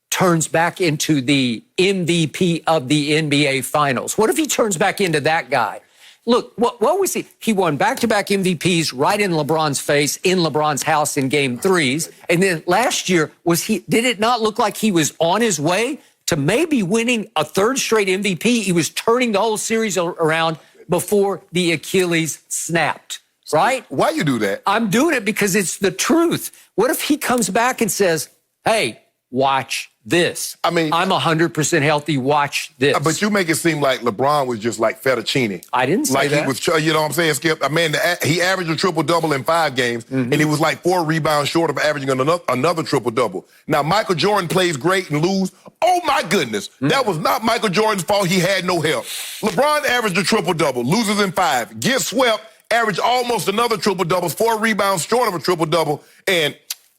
turns back into the MVP of the NBA Finals? What if he turns back into that guy? Look, what we see, he won back-to-back MVPs right in LeBron's face, in LeBron's house in Game 3s. And then last year, did it not look like he was on his way to maybe winning a 3rd straight MVP? He was turning the whole series around before the Achilles snapped, right? Why you do that? I'm doing it because it's the truth. What if he comes back and says, hey, watch this? I mean, I'm 100% healthy. Watch this. But you make it seem like LeBron was just like fettuccine. I didn't say that. He was, you know what I'm saying, Skip? I mean, he averaged a triple-double in 5 games, and he was like 4 rebounds short of averaging another triple-double. Now, Michael Jordan plays great and lose. Oh, my goodness. That was not Michael Jordan's fault. He had no help. LeBron averaged a triple-double, loses in 5, gets swept, averaged almost another triple-double, 4 rebounds short of a triple-double, and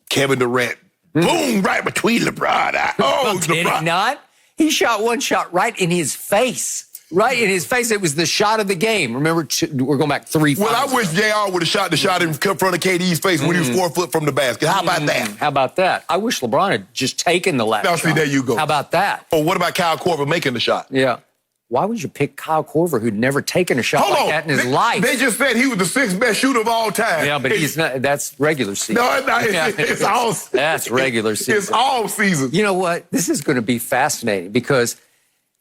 Kevin Durant, boom, right between LeBron. Did he not? He shot one shot right in his face. Right in his face. It was the shot of the game. Remember, we're going back 3 Well, I wish JR would have shot the shot in front of KD's face when he was 4 foot from the basket. How about that? How about that? I wish LeBron had just taken the last shot. See, there you go. How about that? Or what about Kyle Korver making the shot? Yeah. Why would you pick Kyle Korver, who'd never taken a shot like that in his life? They just said he was the 6th best shooter of all time. Yeah, but he's not. That's regular season. No, it's not. It's all. That's regular season. It's all season. You know what? This is going to be fascinating because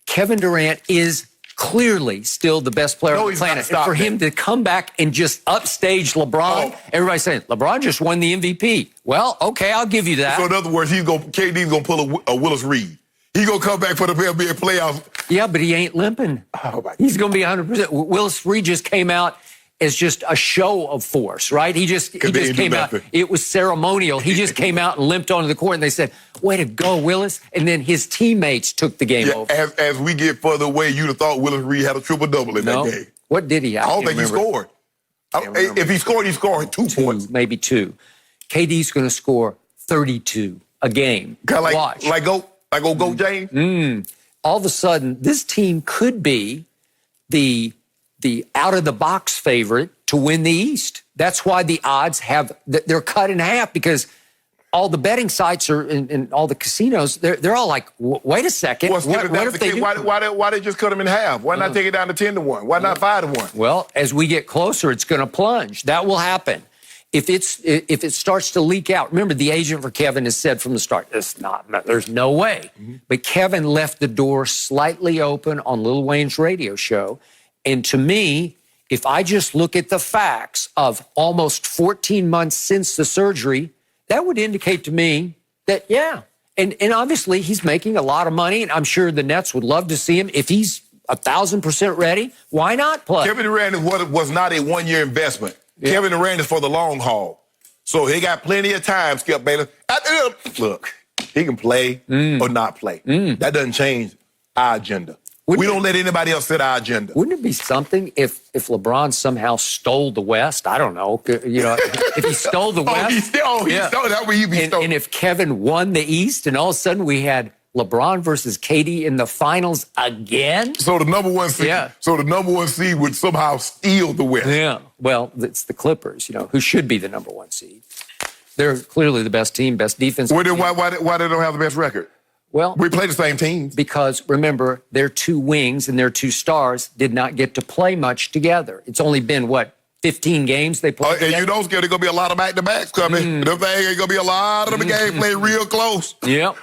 Kevin Durant is clearly still the best player on the planet. And for him to come back and just upstage LeBron, everybody's saying, LeBron just won the MVP. Well, okay, I'll give you that. So in other words, KD's going to pull a Willis Reed. He's going to come back for the NBA playoffs. Yeah, but he ain't limping. Oh, my God. He's going to be 100%. Willis Reed just came out as just a show of force, right? He just came out. It was ceremonial. He just came out and limped onto the court, and they said, way to go, Willis. And then his teammates took the game over. As we get further away, you'd have thought Willis Reed had a triple-double in that game. What did he have? I don't think he scored. If he scored, he scored 2 points. Maybe 2. KD's going to score 32 a game. Watch. Like Go James? All of a sudden, this team could be the out-of-the-box favorite to win the East. That's why the odds they're cut in half because all the betting sites are and all the casinos, they're all like, wait a second. What if they do? Why they just cut them in half? Why not take it down to 10-1? Why not 5-1? Well, as we get closer, it's going to plunge. That will happen. if it starts to leak out, remember the agent for Kevin has said from the start, there's no way. Mm-hmm. But Kevin left the door slightly open on Lil Wayne's radio show. And to me, if I just look at the facts of almost 14 months since the surgery, that would indicate to me that, yeah. And obviously he's making a lot of money, and I'm sure the Nets would love to see him. If he's 1,000% ready, why not play? Kevin Durant was not a one-year investment. Yeah. Kevin Durant is for the long haul. So he got plenty of time, Skip Bayless. Look, he can play or not play. That doesn't change our agenda. We don't let anybody else set our agenda. Wouldn't it be something if LeBron somehow stole the West? I don't know. You know, if he stole the West. He stole that way. He'd be stolen. And if Kevin won the East, and all of a sudden we had LeBron versus KD in the finals again. So the number one seed. Yeah. So the number one seed would somehow steal the West. Yeah. Well, it's the Clippers, who should be the number one seed. They're clearly the best team, best defense. Why they don't have the best record? Well, we play the same teams. Because remember, their two wings and their two stars did not get to play much together. It's only been 15 games they played. And you don't scare, there's gonna be a lot of back-to-backs coming. Them things ain't gonna be a lot of the games played real close. Yep.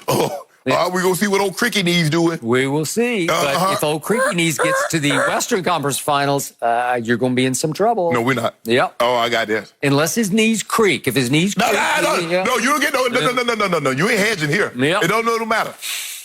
We're going to see what old Cricky Knees doing. We will see. But if old Cricky Knees gets to the Western Conference Finals, you're going to be in some trouble. No, we're not. Yep. Oh, I got this. Unless his knees creak. If his knees creak. No, you don't get no. You ain't hedging here. Yep. It don't matter.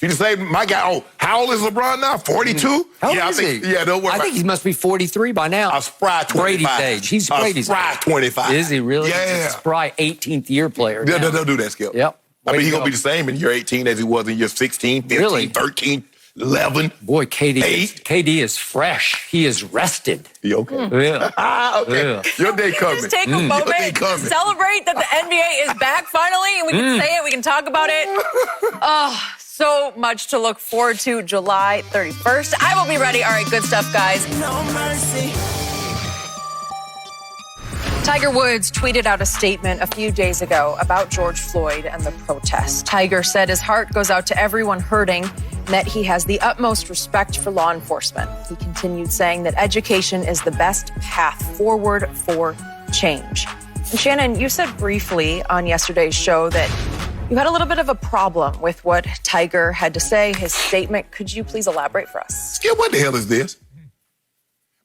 You just say, my guy, how old is LeBron now? 42? How old is he? Yeah, don't worry. I think he must be 43 by now. A spry 25. Brady's age. He's Brady's age. A spry 25. Is he really? Yeah. He's a spry 18th year player. Yeah, don't do that, Skip. Yep. I mean, he's going to be the same in year 18 as he was in year 16, 15, 13, 11. Boy, KD is fresh. He is rested. You okay? Yeah. Okay. Yeah. Your day coming. Just take a moment to celebrate that the NBA is back finally, and we can say it, we can talk about it. Oh, so much to look forward to July 31st. I will be ready. All right, good stuff, guys. No mercy. Tiger Woods tweeted out a statement a few days ago about George Floyd and the protest. Tiger said his heart goes out to everyone hurting and that he has the utmost respect for law enforcement. He continued saying that education is the best path forward for change. And Shannon, you said briefly on yesterday's show that you had a little bit of a problem with what Tiger had to say, his statement. Could you please elaborate for us? Skip, what the hell is this?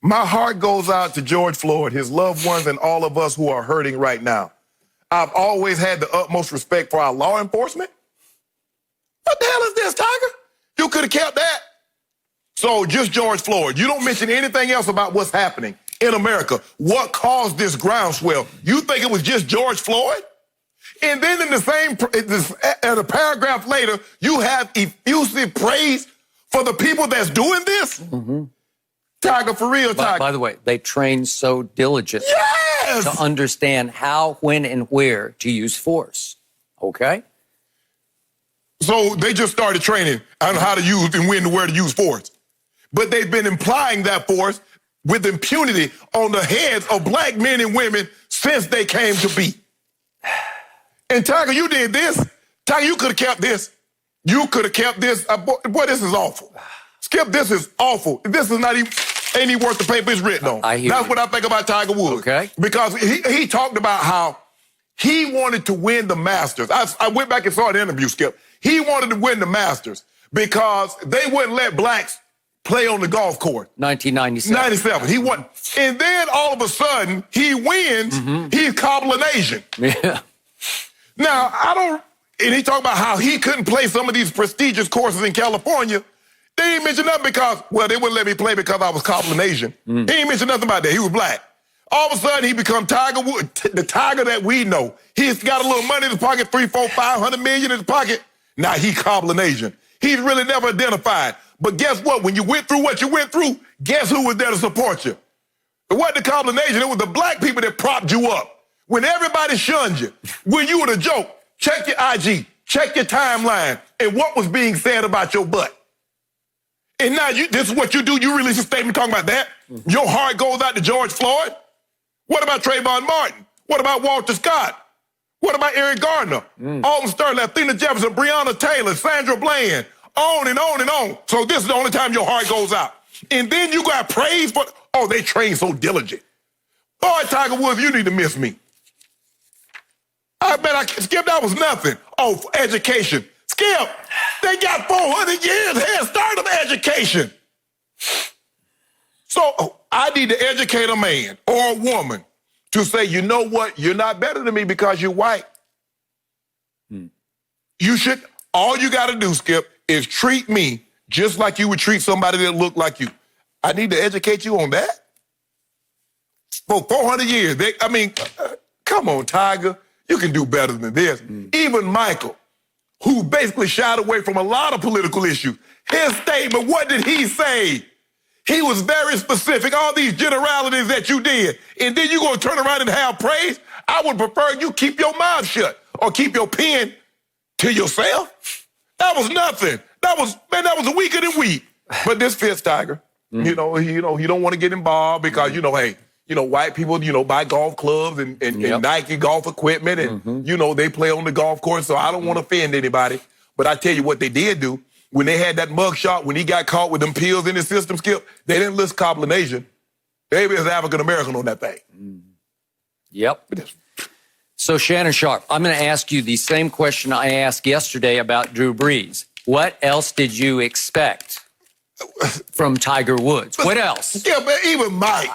My heart goes out to George Floyd, his loved ones, and all of us who are hurting right now. I've always had the utmost respect for our law enforcement. What the hell is this, Tiger? You could have kept that. So just George Floyd. You don't mention anything else about what's happening in America. What caused this groundswell? You think it was just George Floyd? And then in a paragraph later, you have effusive praise for the people that's doing this? Mm-hmm. Tiger, for real, Tiger. By the way, they train so diligently to understand how, when, and where to use force. Okay? So they just started training on how to use and when and where to use force. But they've been implying that force with impunity on the heads of black men and women since they came to be. And Tiger, you did this. Tiger, you could have kept this. You could have kept this. Boy, this is awful. Skip, this is awful. This is not even, ain't even worth the paper it's written on. That's what I think about Tiger Woods. Okay. Because he talked about how he wanted to win the Masters. I went back and saw the interview, Skip. He wanted to win the Masters because they wouldn't let blacks play on the golf course. 1997. 97. He won. And then all of a sudden, he wins. Mm-hmm. He's cobbling Asian. Yeah. Now, and he talked about how he couldn't play some of these prestigious courses in California. They didn't mention nothing because, they wouldn't let me play because I was cobbling Asian. He didn't mention nothing about that. He was black. All of a sudden, he become Tiger Woods, the Tiger that we know. He's got a little money in his pocket, $500 million in his pocket. Now he cobbling Asian. He's really never identified. But guess what? When you went through what you went through, guess who was there to support you? It wasn't the cobbling Asian. It was the black people that propped you up. When everybody shunned you, when you were the joke, check your IG, check your timeline, and what was being said about your butt. And now this is what you do. You release a statement talking about that. Mm-hmm. Your heart goes out to George Floyd. What about Trayvon Martin? What about Walter Scott? What about Eric Gardner? Alton Sterling, Athena Jefferson, Breonna Taylor, Sandra Bland, on and on and on. So this is the only time your heart goes out. And then you got praise for, they train so diligent. Boy, Tiger Woods, you need to miss me. Skip, that was nothing. Oh, for education. Skip, they got 400 years head start of education. So I need to educate a man or a woman to say, you know what? You're not better than me because you're white. You should, all you got to do, Skip, is treat me just like you would treat somebody that looked like you. I need to educate you on that. For 400 years, come on, Tiger. You can do better than this. Even Michael, who basically shied away from a lot of political issues, his statement, what did he say? He was very specific, all these generalities that you did, and then you gonna turn around and have praise? I would prefer you keep your mouth shut or keep your pen to yourself. That was nothing. That was weaker than weak. But this fits Tiger. You know, he don't want to get involved because, white people, buy golf clubs and Nike golf equipment and, they play on the golf course. So I don't want to offend anybody. But I tell you what they did do. When they had that mug shot, when he got caught with them pills in his system, Skip, they didn't list combination. They was African-American on that thing. Yep. So, Shannon Sharpe, I'm going to ask you the same question I asked yesterday about Drew Brees. What else did you expect from Tiger Woods? What else? Skip, even Mike.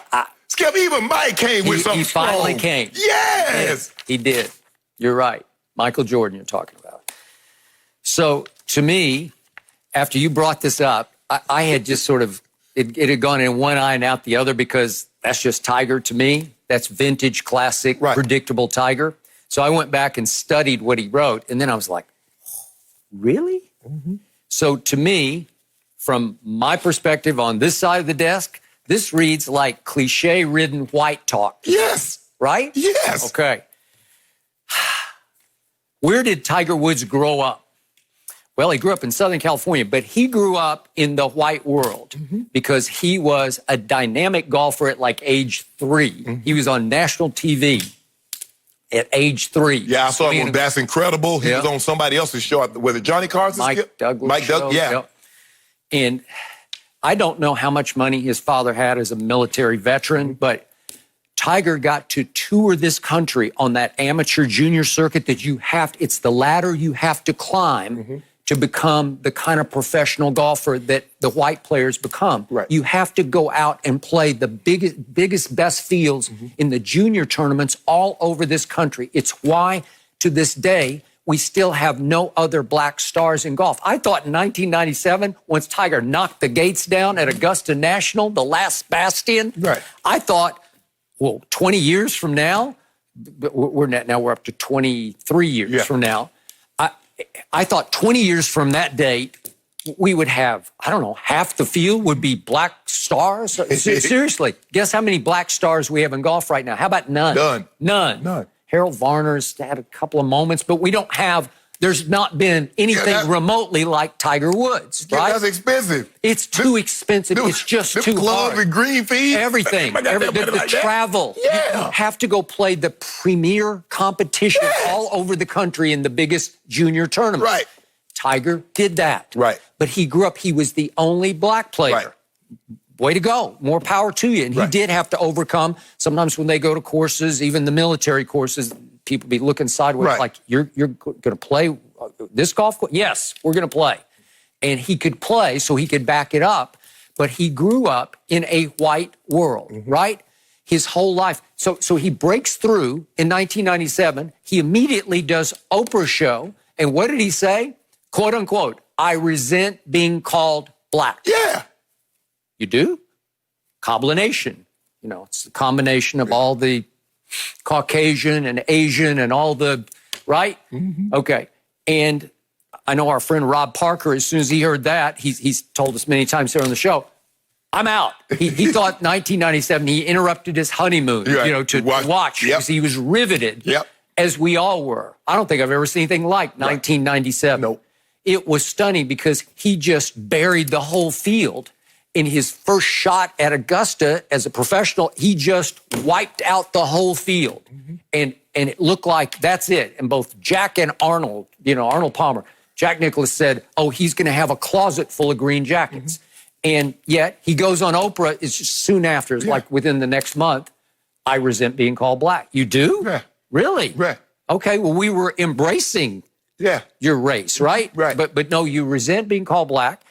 Even Mike came with something He finally strong. came. Yes. He did. You're right. Michael Jordan you're talking about. So, to me, after you brought this up, I had just sort of, it had gone in one eye and out the other because that's just Tiger to me. That's vintage, classic, predictable Tiger. So I went back and studied what he wrote, and then I was like, really? So to me, from my perspective on this side of the desk, this reads like cliche-ridden white talk. Yes. Right? Yes. Okay. Where did Tiger Woods grow up? Well, he grew up in Southern California, but he grew up in the white world because he was a dynamic golfer at like age 3. He was on national TV at age 3. Yeah, I saw him on That's Incredible. He was on somebody else's show. Was it Johnny Carson? Mike Douglas. Mike Douglas, yeah. Yep. And I don't know how much money his father had as a military veteran, but Tiger got to tour this country on that amateur junior circuit that it's the ladder you have to climb to become the kind of professional golfer that the white players become. Right. You have to go out and play the biggest, best fields in the junior tournaments all over this country. It's why, to this day, we still have no other black stars in golf. I thought in 1997, once Tiger knocked the gates down at Augusta National, the last bastion, I thought, well, 20 years from now, we're up to 23 years from now, I thought 20 years from that date, we would have, I don't know, half the field would be black stars. Seriously, guess how many black stars we have in golf right now? How about none? None. Harold Varner's had a couple of moments, but we don't have, there's not been anything remotely like Tiger Woods, right? That's expensive. It's too expensive. It's just too clubs hard. and green fees. Everything. The travel. You have to go play the premier competition all over the country in the biggest junior tournament. Right. Tiger did that. Right. But he grew up, he was the only black player. Right. Way to go. More power to you. And he did have to overcome, sometimes when they go to courses, even the military courses, people be looking sideways like, you're going to play this golf course? Yes, we're going to play. And he could play so he could back it up, but he grew up in a white world, right? His whole life. So he breaks through in 1997. He immediately does Oprah's show. And what did he say? Quote unquote, I resent being called black. Yeah. You do? Combination. It's the combination of all the Caucasian and Asian and all the, right? Okay. And I know our friend Rob Parker, as soon as he heard that, he's told us many times here on the show, I'm out. He thought 1997, he interrupted his honeymoon, to watch because he was riveted, as we all were. I don't think I've ever seen anything like 1997. Nope. It was stunning because he just buried the whole field. In his first shot at Augusta as a professional, he just wiped out the whole field. And it looked like that's it. And both Jack and Arnold, Arnold Palmer, Jack Nicklaus said, oh, he's going to have a closet full of green jackets. And yet he goes on Oprah, it's just soon after, it's like within the next month, I resent being called black. You do? Yeah. Really? Yeah. Okay, well, we were embracing your race, right? Right. But no, you resent being called black.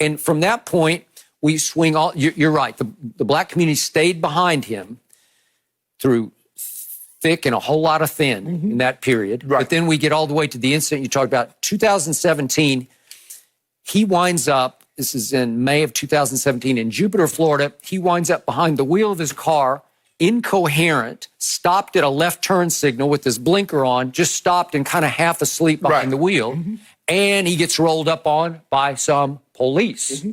And from that point, we swing all, you're right. The black community stayed behind him through thick and a whole lot of thin in that period. Right. But then we get all the way to the incident you talked about. 2017, he winds up, this is in May of 2017 in Jupiter, Florida. He winds up behind the wheel of his car, incoherent, stopped at a left turn signal with his blinker on, just stopped and kind of half asleep behind the wheel. And he gets rolled up on by some police.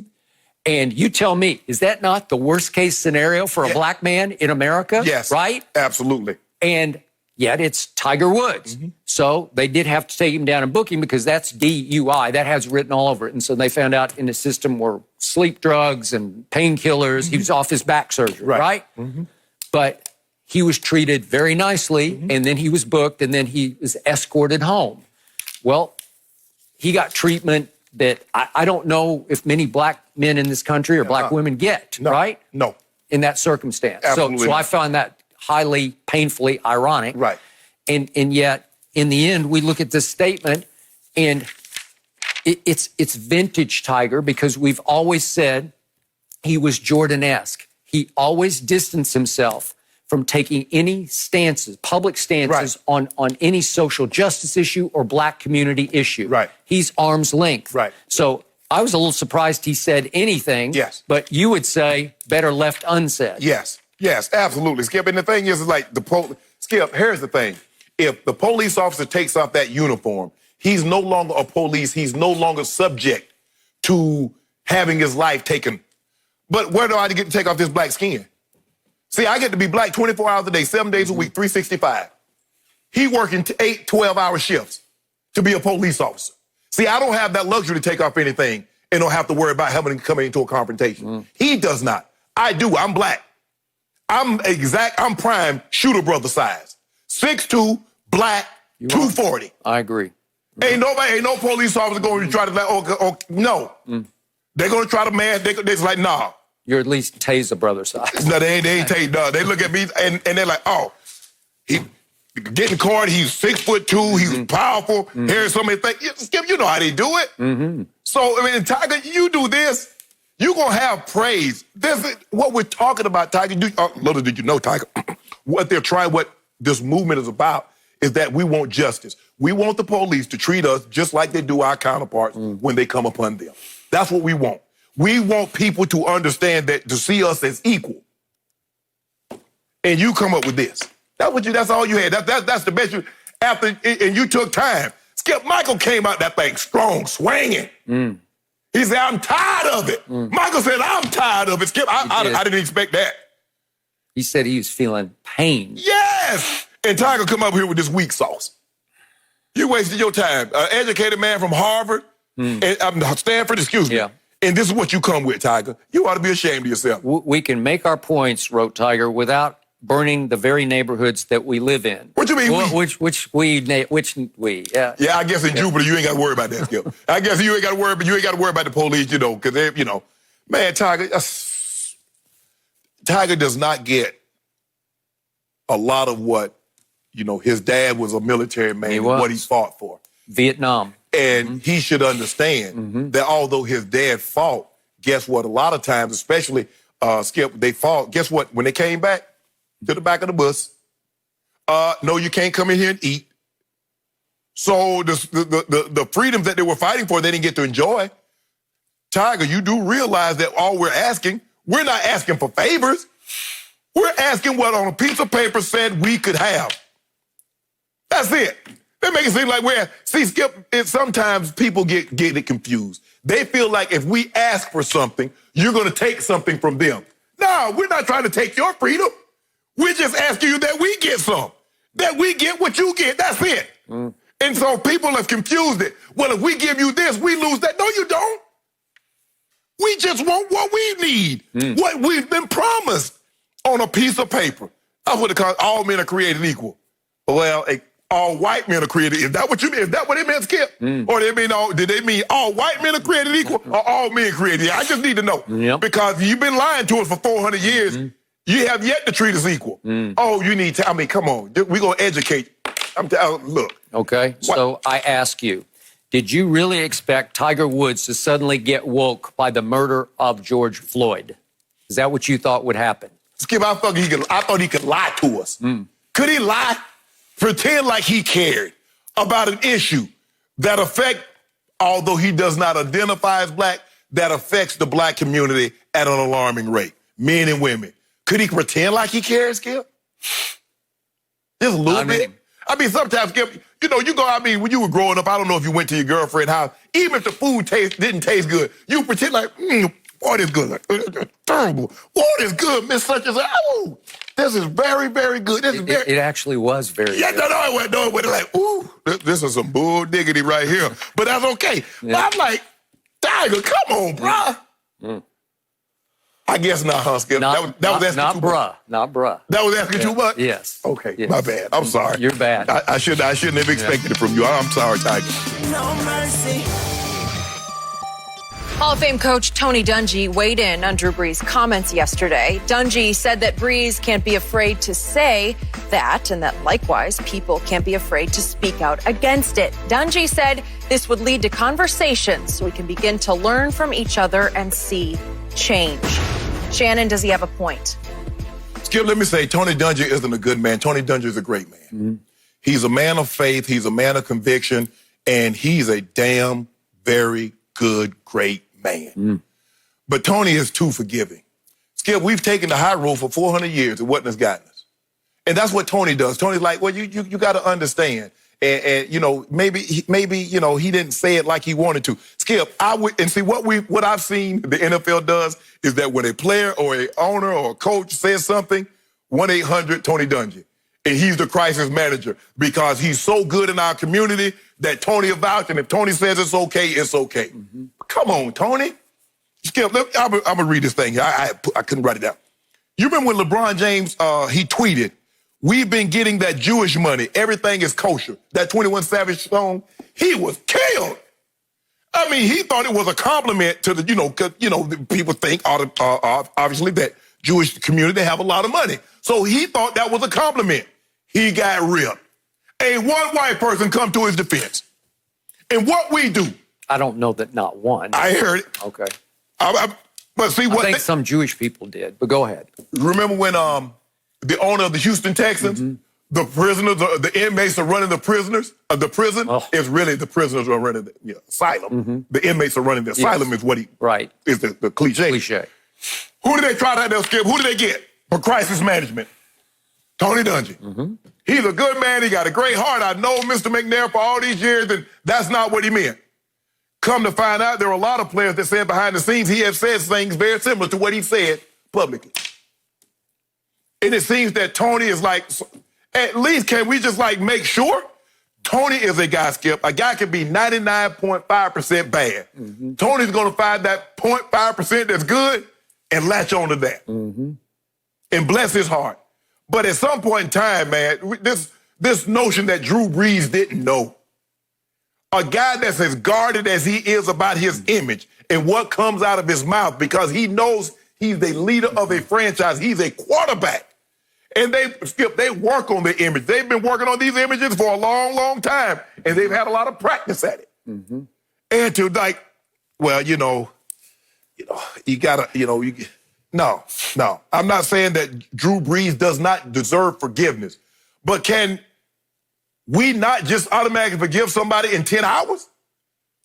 And you tell me, is that not the worst case scenario for a black man in America? Yes. Right? Absolutely. And yet it's Tiger Woods. So they did have to take him down and book him because that's DUI. That has written all over it. And so they found out in the system were sleep drugs and painkillers. He was off his back surgery, right? But he was treated very nicely, and then he was booked, and then he was escorted home. Well, he got treatment that I don't know if many black men in this country or black women get, right? No. In that circumstance. Absolutely So I not. found that highly, painfully ironic. Right. And yet, in the end, we look at this statement, and it's vintage Tiger because we've always said he was Jordan-esque. He always distanced himself from taking any stances, public stances on any social justice issue or black community issue. Right. He's arm's length. Right. So I was a little surprised he said anything. Yes. But you would say better left unsaid. Yes, absolutely, Skip. And the thing is like Skip, here's the thing. If the police officer takes off that uniform, he's no longer a police. He's no longer subject to having his life taken. But where do I get to take off this black skin? See, I get to be black 24 hours a day, 7 days a week, 365. He working 8, 12-hour shifts to be a police officer. See, I don't have that luxury to take off anything and don't have to worry about having to come into a confrontation. He does not. I do. I'm black. I'm prime shooter brother size. 6'2", black, 240. I agree. Ain't no police officer going to try to no. They're going to try to they're like, nah. You're at least Taser brother size. No, they ain't take no. They look at me and they're like, oh, he getting caught. He's 6'2". He's powerful. Here's so many things. Skip, you know how they do it. So I mean, Tiger, you do this, you're gonna have praise. This is what we're talking about, Tiger. Little did you know, Tiger, what this movement is about is that we want justice. We want the police to treat us just like they do our counterparts when they come upon them. That's what we want. We want people to understand that, to see us as equal. And you come up with this. That's all you had. That's the best and you took time. Skip Michael came out that thing strong, swinging. He said, I'm tired of it. Michael said, I'm tired of it. Skip, I didn't expect that. He said he was feeling pain. Yes! And Tiger come up here with this weak sauce. You wasted your time. An educated man from Harvard, and Stanford, excuse me. Yeah. And this is what you come with, Tiger. You ought to be ashamed of yourself. We can make our points, wrote Tiger, without burning the very neighborhoods that we live in. What you mean Which we? Yeah. Yeah, I guess in Jupiter you ain't got to worry about that, Skip. I guess you ain't got to worry, but you ain't got to worry about the police, because they, man, Tiger does not get a lot of what, his dad was a military man and what he fought for. Vietnam. And he should understand that although his dad fought, guess what? A lot of times, especially Skip, they fought. Guess what? When they came back to the back of the bus, no, you can't come in here and eat. So the freedoms that they were fighting for, they didn't get to enjoy. Tiger, you do realize that all we're not asking for favors. We're asking what on a piece of paper said we could have. That's it. They make it seem like Skip, sometimes people get it confused. They feel like if we ask for something, you're going to take something from them. No, we're not trying to take your freedom. We're just asking you that we get some. That we get what you get. That's it. And so people have confused it. Well, if we give you this, we lose that. No, you don't. We just want what we need. What we've been promised on a piece of paper. That's what they call all men are created equal. Well, all white men are created. Is that what you mean? Is that what it meant, Skip? Or did they mean all white men are created equal or all men created equal? I just need to know. Yep. Because you've been lying to us for 400 years. You have yet to treat us equal. Oh, you need to, come on. We're going to educate. Look. Okay, so I ask you, did you really expect Tiger Woods to suddenly get woke by the murder of George Floyd? Is that what you thought would happen? Skip, I thought he could lie to us. Could he lie? Pretend like he cared about an issue that affects, although he does not identify as black, that affects the black community at an alarming rate, men and women. Could he pretend like he cares, Skip? Just a little bit? I mean, sometimes, Skip, when you were growing up, I don't know if you went to your girlfriend's house, even if the food didn't taste good, you pretend like, boy, this good. Like, terrible. Boy, this good, Miss Such and Such. Oh, this is very, very good. It actually was very good. No, it went like, ooh, this is some bull diggity right here. But that's okay. Yeah. But I'm like, Tiger, come on, bruh. I guess not, huh, Skip? That was asking not too bruh. much. Not bruh. That was asking too much? Yes. Okay, yes. My bad. I'm sorry. You're bad. I shouldn't have expected it from you. I'm sorry, Tiger. No mercy. Hall of Fame coach Tony Dungy weighed in on Drew Brees' comments yesterday. Dungy said that Brees can't be afraid to say that, and that likewise, people can't be afraid to speak out against it. Dungy said this would lead to conversations so we can begin to learn from each other and see change. Shannon, does he have a point? Skip, let me say, Tony Dungy isn't a good man. Tony Dungy is a great man. He's a man of faith. He's a man of conviction. And he's a damn very good, great man. But Tony is too forgiving. Skip, we've taken the high road for 400 years and what has gotten us. And that's what Tony does. Tony's like, well, you got to understand. And maybe he didn't say it like he wanted to. Skip, what I've seen the NFL does is that when a player or an owner or a coach says something, 1-800 Tony Dungy. And he's the crisis manager because he's so good in our community that Tony will vouch, and if Tony says it's okay, it's okay. Come on, Tony. Skip, I'm going to read this thing here. I couldn't write it down. You remember when LeBron James, he tweeted, "We've been getting that Jewish money. Everything is kosher." That 21 Savage song, he was killed. I mean, he thought it was a compliment to the people think obviously that Jewish community, they have a lot of money. So he thought that was a compliment. He got ripped. Ain't one white person come to his defense. And what we do. I don't know that not one. I heard it. Okay. But see what I think some Jewish people did, but go ahead. Remember when the owner of the Houston Texans, the prisoners, the inmates are running the prisoners? The prison is really the prisoners are running the asylum. The inmates are running the asylum is what is the cliche. Who did they try to skip? Who did they get for crisis management? Tony Dungy. He's a good man. He got a great heart. I know Mr. McNair for all these years, and that's not what he meant. Come to find out, there are a lot of players that said behind the scenes he has said things very similar to what he said publicly. And it seems that Tony is like, at least can we just make sure? Tony is a guy, Skip. A guy can be 99.5% bad. Tony's going to find that 0.5% that's good and latch on to that. And bless his heart. But at some point in time, man, this notion that Drew Brees didn't know, a guy that's as guarded as he is about his image and what comes out of his mouth because he knows he's the leader of a franchise. He's a quarterback. And they work on the image. They've been working on these images for a long, long time, and they've had a lot of practice at it. And to you gotta, no. I'm not saying that Drew Brees does not deserve forgiveness, but can we not just automatically forgive somebody in 10 hours?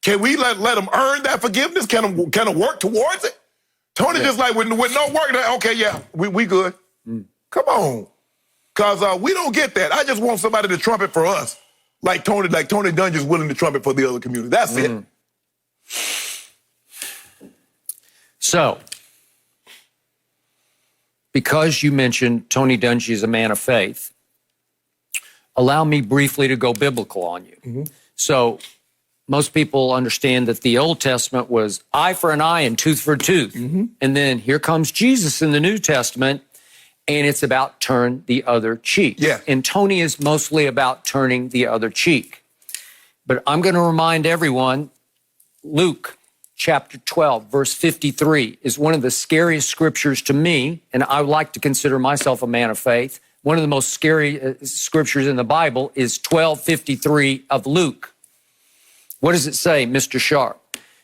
Can we let them earn that forgiveness? Can them work towards it? Tony just with no work, okay, yeah, we good. Come on. Because we don't get that. I just want somebody to trumpet for us. Like Tony Dungy is willing to trumpet for the other community. That's it. So, because you mentioned Tony Dungy is a man of faith, allow me briefly to go biblical on you. So, most people understand that the Old Testament was eye for an eye and tooth for a tooth. And then here comes Jesus in the New Testament, and it's about turn the other cheek. And Tony is mostly about turning the other cheek. But I'm going to remind everyone, Luke chapter 12, verse 53 is one of the scariest scriptures to me, and I would like to consider myself a man of faith. one of the most scary scriptures in the Bible is 12:53 of Luke. What does it say, Mr. Sharpe?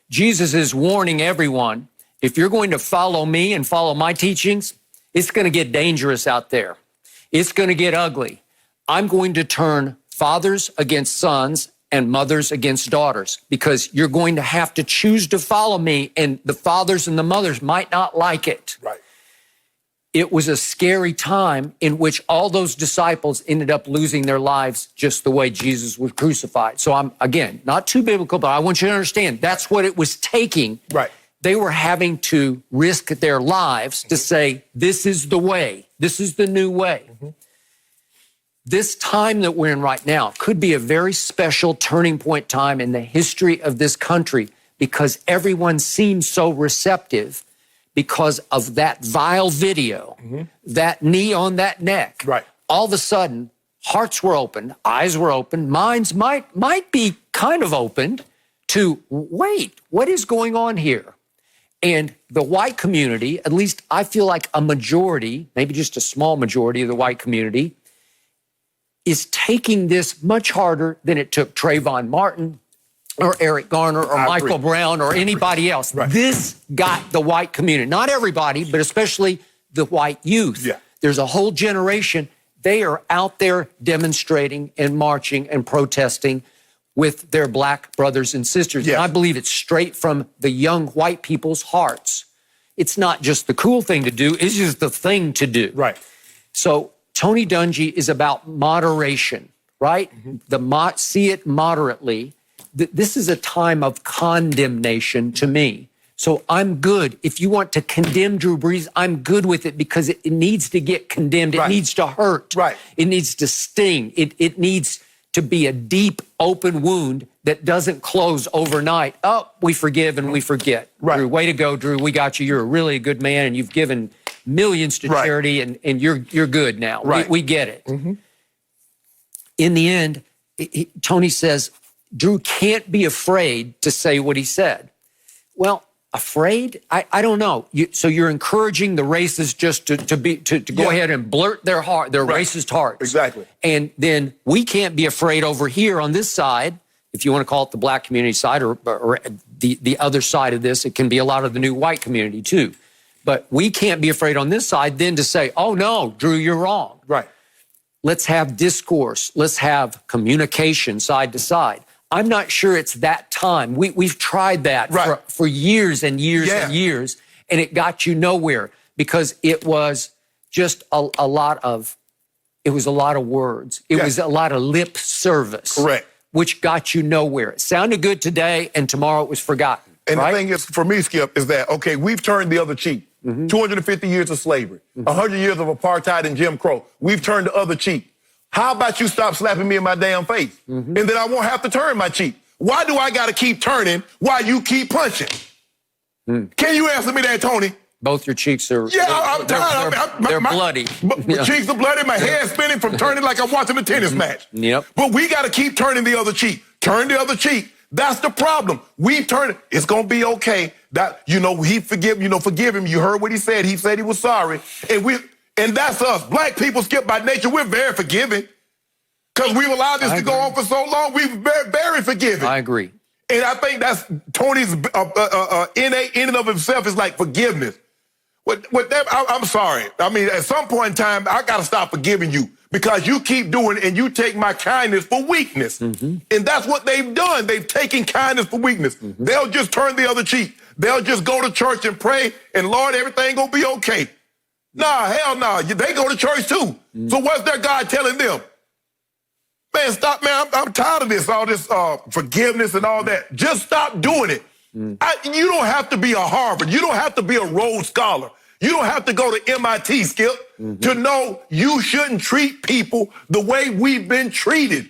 Jesus is warning everyone, if you're going to follow me and follow my teachings, it's going to get dangerous out there. It's going to get ugly. I'm going to turn fathers against sons and mothers against daughters, because you're going to have to choose to follow me, and the fathers and the mothers might not like it. Right. It was a scary time in which all those disciples ended up losing their lives just the way Jesus was crucified. So I'm, again, not too biblical, but I want you to understand that's what it was taking. Right. They were having to risk their lives to say, this is the way. This is the new way. This time that we're in right now could be a very special turning point time in the history of this country, because everyone seems so receptive because of that vile video, that knee on that neck. Right. All of a sudden, hearts were opened, eyes were opened, minds might be kind of opened to, wait, what is going on here? And the white community, at least I feel like a majority, maybe just a small majority of the white community, is taking this much harder than it took Trayvon Martin or Eric Garner or Michael Brown or anybody else. Right. This got the white community, not everybody, but especially the white youth. Yeah. There's a whole generation. They are out there demonstrating and marching and protesting with their black brothers and sisters. Yes. And I believe it's straight from the young white people's hearts. It's not just the cool thing to do, it's just the thing to do. Right. So Tony Dungy is about moderation, right? See it moderately. This is a time of condemnation to me. So I'm good. If you want to condemn Drew Brees, I'm good with it, because it needs to get condemned. It needs to hurt. Right. It needs to sting. It needs to be a deep, open wound that doesn't close overnight. Oh, we forgive and we forget. Right. Drew, way to go, Drew. We got you. You're really a good man, and you've given millions to charity, and you're good now. Right. We get it. In the end, Tony says, Drew can't be afraid to say what he said. Well, afraid? I don't know. So you're encouraging the racists just to go ahead and blurt their racist hearts. Exactly. And then we can't be afraid over here on this side, if you want to call it the black community side, or the other side of this. It can be a lot of the new white community too. But we can't be afraid on this side then to say, oh no, Drew, you're wrong. Right. Let's have discourse. Let's have communication side to side. I'm not sure it's that time. We've tried that for years and years and years, and it got you nowhere, because it was just a lot of words. It was a lot of lip service. Correct. Which got you nowhere. It sounded good today, and tomorrow it was forgotten. And the thing is, for me, Skip, is that, okay, we've turned the other cheek. 250 years of slavery, 100 years of apartheid and Jim Crow. We've turned the other cheek. How about you stop slapping me in my damn face? And then I won't have to turn my cheek. Why do I got to keep turning while you keep punching? Can you answer me that, Tony? Both your cheeks are... Yeah, I'm tired. They're bloody. My cheeks are bloody. My head's spinning from turning like I'm watching a tennis match. Yep. But we got to keep turning the other cheek. Turn the other cheek. That's the problem. We've turned it. It's going to be okay. That, forgive him. You heard what he said. He said he was sorry. And that's us. Black people, Skip, by nature, we're very forgiving. Because we've allowed this to go on for so long. We're very, very forgiving. I agree. And I think that's Tony's innate in and of himself is like forgiveness. I'm sorry. I mean, at some point in time, I got to stop forgiving you, because you keep doing it and you take my kindness for weakness. And that's what they've done. They've taken kindness for weakness. They'll just turn the other cheek. They'll just go to church and pray, and Lord, everything gonna be okay. Nah, hell nah. They go to church too. So what's their God telling them? Man, stop, man. I'm tired of this, all this forgiveness and all that. Just stop doing it. You don't have to be a Harvard. You don't have to be a Rhodes Scholar. You don't have to go to MIT, Skip, to know you shouldn't treat people the way we've been treated.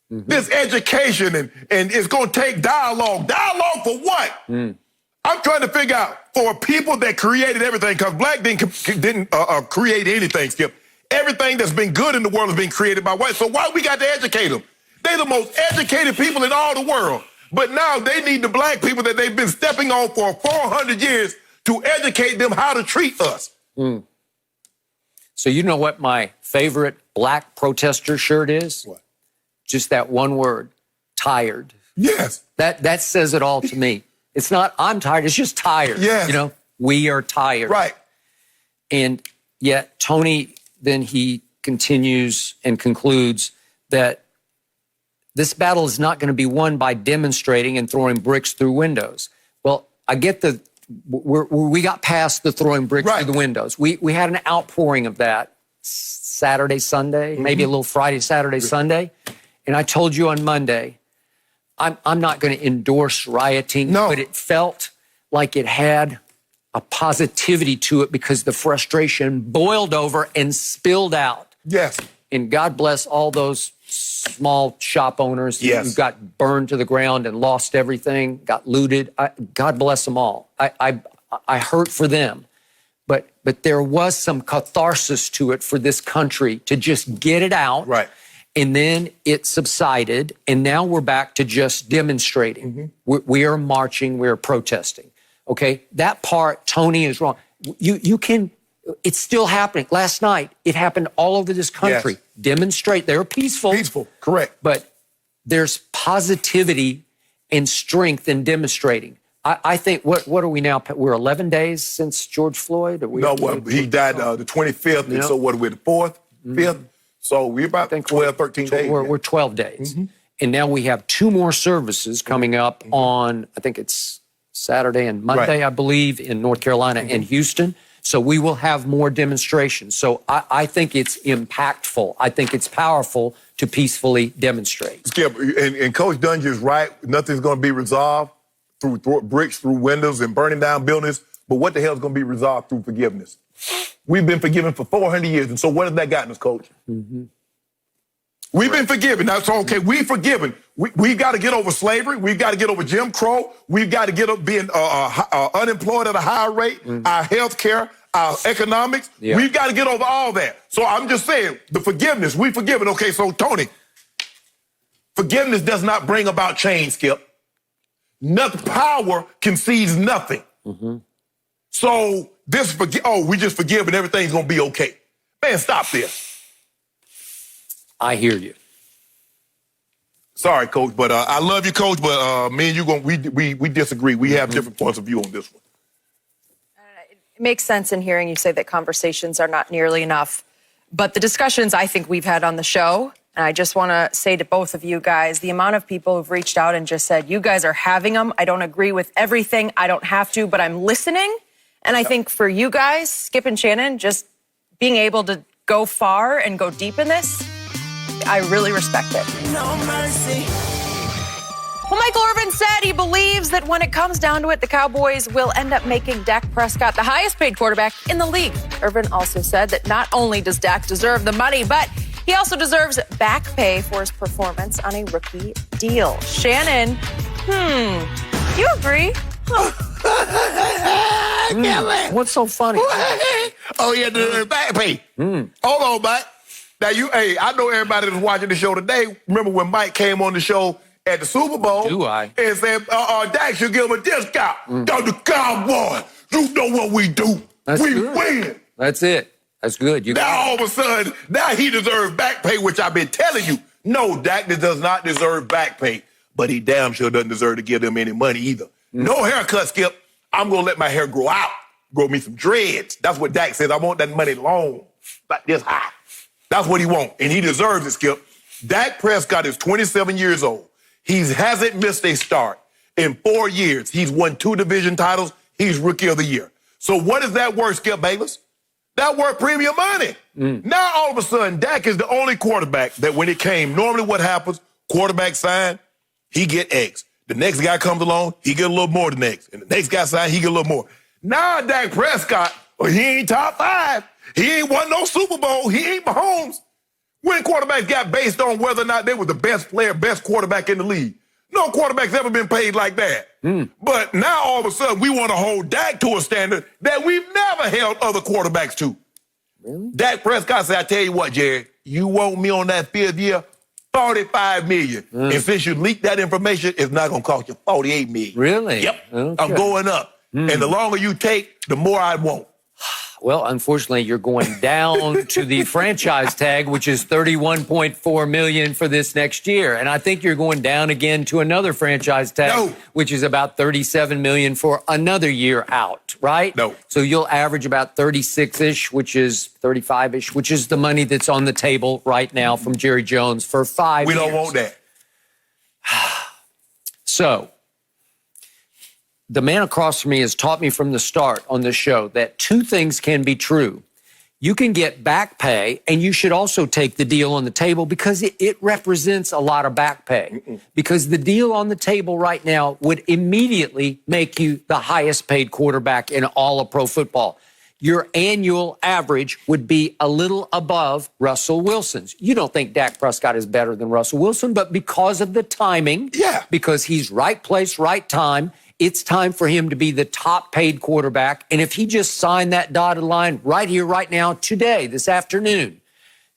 This education, and it's going to take dialogue. Dialogue for what? I'm trying to figure out, for people that created everything, because black didn't create anything, Skip. Everything that's been good in the world has been created by white. So why we got to educate them? They're the most educated people in all the world. But now they need the black people that they've been stepping on for 400 years to educate them how to treat us. So you know what my favorite black protester shirt is? What? Just that one word, tired. Yes. That says it all to me. It's not, I'm tired, it's just tired. Yes. You know, we are tired. Right. And yet Tony, then he continues and concludes that this battle is not going to be won by demonstrating and throwing bricks through windows. Well, I get we got past the throwing bricks through the windows. We had an outpouring of that Saturday, Sunday, maybe a little Friday, Saturday, Sunday. And I told you on Monday, I'm not going to endorse rioting, but it felt like it had a positivity to it because the frustration boiled over and spilled out. Yes. And God bless all those small shop owners who got burned to the ground and lost everything, got looted. God bless them all. I hurt for them. But there was some catharsis to it for this country to just get it out. Right. And then it subsided, and now we're back to just demonstrating. We are marching, we are protesting. Okay, that part, Tony is wrong. You can, it's still happening. Last night, it happened all over this country. Yes. Demonstrate, they're peaceful. Peaceful, correct. But there's positivity and strength in demonstrating. I think, what are we now? We're 11 days since George Floyd? He died the 25th, and so what are we, the 4th, 5th? So we're about 12, 13 days. We're 12 days. And now we have 2 more services coming up on, I think it's Saturday and Monday, I believe, in North Carolina and Houston. So we will have more demonstrations. So I think it's impactful. I think it's powerful to peacefully demonstrate. Skip, and Coach Dungy is right. Nothing's going to be resolved through bricks, through windows, and burning down buildings. But what the hell is going to be resolved through forgiveness? We've been forgiven for 400 years. And so what has that gotten us, Coach? We've been forgiven. That's okay. We've forgiven. We've got to get over slavery. We've got to get over Jim Crow. We've got to get up being unemployed at a high rate, our health care, our economics. We've got to get over all that. So I'm just saying, the forgiveness, we've forgiven. Okay, so Tony, forgiveness does not bring about change, Skip. Nothing, power concedes nothing. So this, we just forgive and everything's going to be okay. Man, stop this. I hear you. Sorry, Coach, but I love you, Coach, but me and you, we disagree. We have different points of view on this one. It makes sense in hearing you say that conversations are not nearly enough, but the discussions I think we've had on the show, and I just want to say to both of you guys, the amount of people who've reached out and just said, you guys are having them. I don't agree with everything. I don't have to, but I'm listening. And I think for you guys, Skip and Shannon, just being able to go far and go deep in this, I really respect it. No mercy. Well, Michael Irvin said he believes that when it comes down to it, the Cowboys will end up making Dak Prescott the highest paid quarterback in the league. Irvin also said that not only does Dak deserve the money, but he also deserves back pay for his performance on a rookie deal. Shannon, you agree? What's so funny? Oh, yeah, the back pay. Hold on, Mike. Now, I know everybody that's watching the show today. Remember when Mike came on the show at the Super Bowl? Do I? And said, Dak should give him a discount. The Cowboys, you know what we do. We win. That's it. That's good. Now, all of a sudden, now he deserves back pay, which I've been telling you. No, Dak does not deserve back pay, but he damn sure doesn't deserve to give them any money either. No haircut, Skip. I'm going to let my hair grow out. Grow me some dreads. That's what Dak says. I want that money long, like this high. That's what he wants, and he deserves it, Skip. Dak Prescott is 27 years old. He hasn't missed a start. In 4 years, he's won 2 division titles. He's Rookie of the Year. So what is that worth, Skip Bayless? That worth premium money. Now, all of a sudden, Dak is the only quarterback that when it came, normally what happens, quarterback sign, he get X. The next guy comes along, he get a little more than X. And the next guy sign, he get a little more. Now, Dak Prescott, he ain't top 5. He ain't won no Super Bowl. He ain't Mahomes. When quarterbacks got based on whether or not they were the best player, best quarterback in the league. No quarterback's ever been paid like that. But now all of a sudden we want to hold Dak to a standard that we've never held other quarterbacks to. Really? Dak Prescott said, I tell you what, Jerry, you want me on that 5th year, $45 million. And since you leaked that information, it's not going to cost you $48 million. Really? Yep. Okay. I'm going up. And the longer you take, the more I want. Well, unfortunately, you're going down to the franchise tag, which is $31.4 million for this next year. And I think you're going down again to another franchise tag, which is about $37 million for another year out, right? No. So you'll average about 36-ish, which is 35-ish, which is the money that's on the table right now from Jerry Jones for 5 years. We don't want that. So the man across from me has taught me from the start on this show that two things can be true. You can get back pay, and you should also take the deal on the table because it represents a lot of back pay. Because the deal on the table right now would immediately make you the highest paid quarterback in all of pro football. Your annual average would be a little above Russell Wilson's. You don't think Dak Prescott is better than Russell Wilson, but because of the timing, because he's right place, right time, it's time for him to be the top paid quarterback. And if he just signed that dotted line right here, right now, today, this afternoon,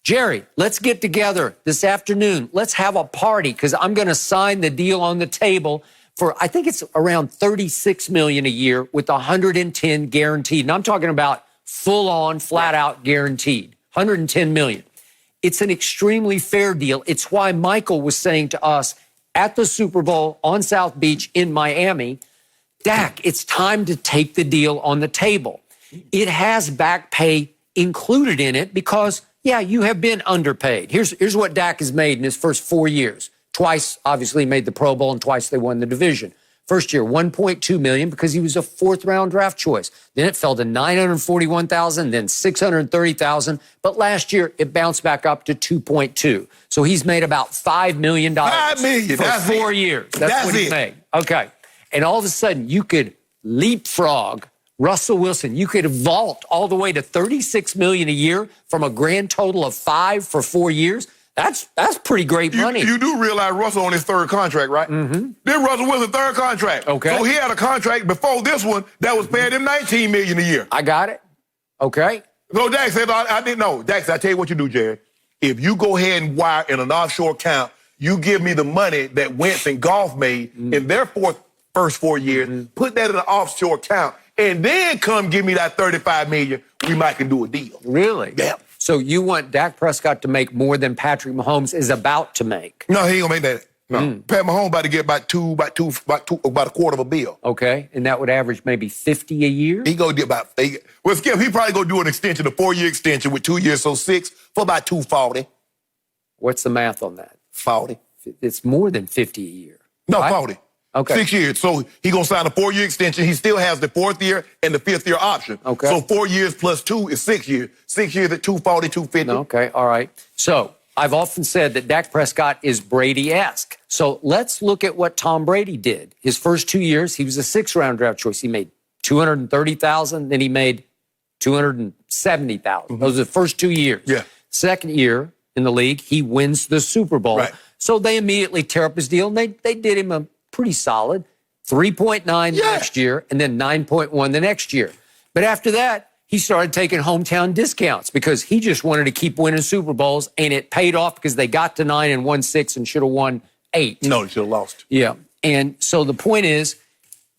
Jerry, let's get together this afternoon. Let's have a party because I'm going to sign the deal on the table for, I think it's around $36 million a year with $110 guaranteed. And I'm talking about full on, flat out guaranteed, $110 million. It's an extremely fair deal. It's why Michael was saying to us at the Super Bowl on South Beach in Miami, Dak, it's time to take the deal on the table. It has back pay included in it because, yeah, you have been underpaid. Here's what Dak has made in his first 4 years. Twice, obviously, made the Pro Bowl, and twice they won the division. First year, $1.2 million because he was a fourth-round draft choice. Then it fell to $941,000, then $630,000. But last year, it bounced back up to $2.2. So he's made about $5 million $5 million. for That's 4 years. That's what he made. Okay. And all of a sudden, you could leapfrog Russell Wilson. You could vault all the way to $36 million a year from a grand total of 5 for 4 years. That's pretty great money. You do realize Russell on his third contract, right? Mm-hmm. Then Russell Wilson's third contract. Okay. So he had a contract before this one that was paying him $19 million a year. I got it. Okay. So Dak said, I didn't know. Dak said, I tell you what you do, Jerry. If you go ahead and wire in an offshore account, you give me the money that Wentz and Goff made in their first 4 years, put that in an offshore account, and then come give me that $35 million, we might can do a deal. Really? Yeah. So you want Dak Prescott to make more than Patrick Mahomes is about to make? No, he ain't gonna make that. No. Pat Mahomes about to get about a quarter of a bill. Okay, and that would average maybe 50 a year? He gonna get well, Skip, he probably gonna do an extension, a 4-year extension with 2 years, so 6 for about $240. What's the math on that? 40. It's more than 50 a year. No, right? 40. Okay. 6 years. So he gonna sign a 4-year extension. He still has the 4th year and the 5th year option. Okay. So 4 years plus 2 is 6 years. 6 years at 240, 250. Okay, all right. So I've often said that Dak Prescott is Brady-esque. So let's look at what Tom Brady did. His first 2 years, he was a 6th-round draft choice. He made $230,000, then he made $270,000. Those are the first 2 years. Yeah. Second year in the league, he wins the Super Bowl. Right. So they immediately tear up his deal, and they did him a pretty solid 3.9 the next year, and then 9.1 the next year. But after that, he started taking hometown discounts because he just wanted to keep winning Super Bowls, and it paid off because they got to 9 and won 6 and should have won 8. No, he should have lost. Yeah. And so the point is,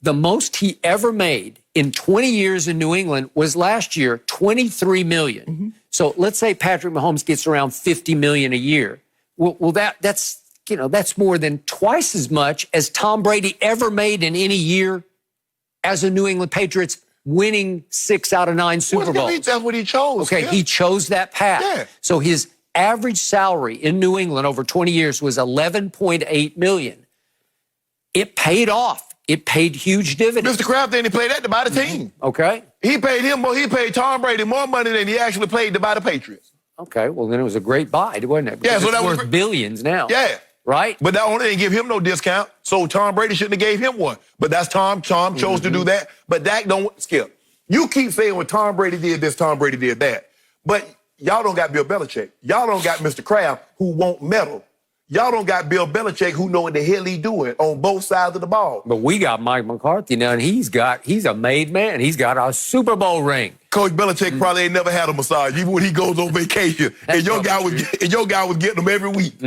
the most he ever made in 20 years in New England was last year, $23 million. So let's say Patrick Mahomes gets around $50 million a year. Well, that's more than twice as much as Tom Brady ever made in any year as a New England Patriots, winning 6 out of 9 Super Bowls. That's what he chose. Okay, he chose that path. Yeah. So his average salary in New England over 20 years was $11.8 million. It paid off. It paid huge dividends. Mr. Kraft didn't play that to buy the team. Okay. He paid Tom Brady more money than he actually paid to buy the Patriots. Okay, well, then it was a great buy, wasn't it? Yeah, Because so it's that was worth billions now. Yeah. Right? But that only didn't give him no discount, so Tom Brady shouldn't have gave him one. But that's Tom. Tom chose to do that. But Dak don't, Skip. You keep saying when Tom Brady did this, Tom Brady did that. But y'all don't got Bill Belichick. Y'all don't got Mr. Kraft who won't meddle. Y'all don't got Bill Belichick who know what the hell he doing on both sides of the ball. But we got Mike McCarthy now, and he's a made man. He's got a Super Bowl ring. Coach Belichick probably ain't never had a massage, even when he goes on vacation. And your guy was getting them every week.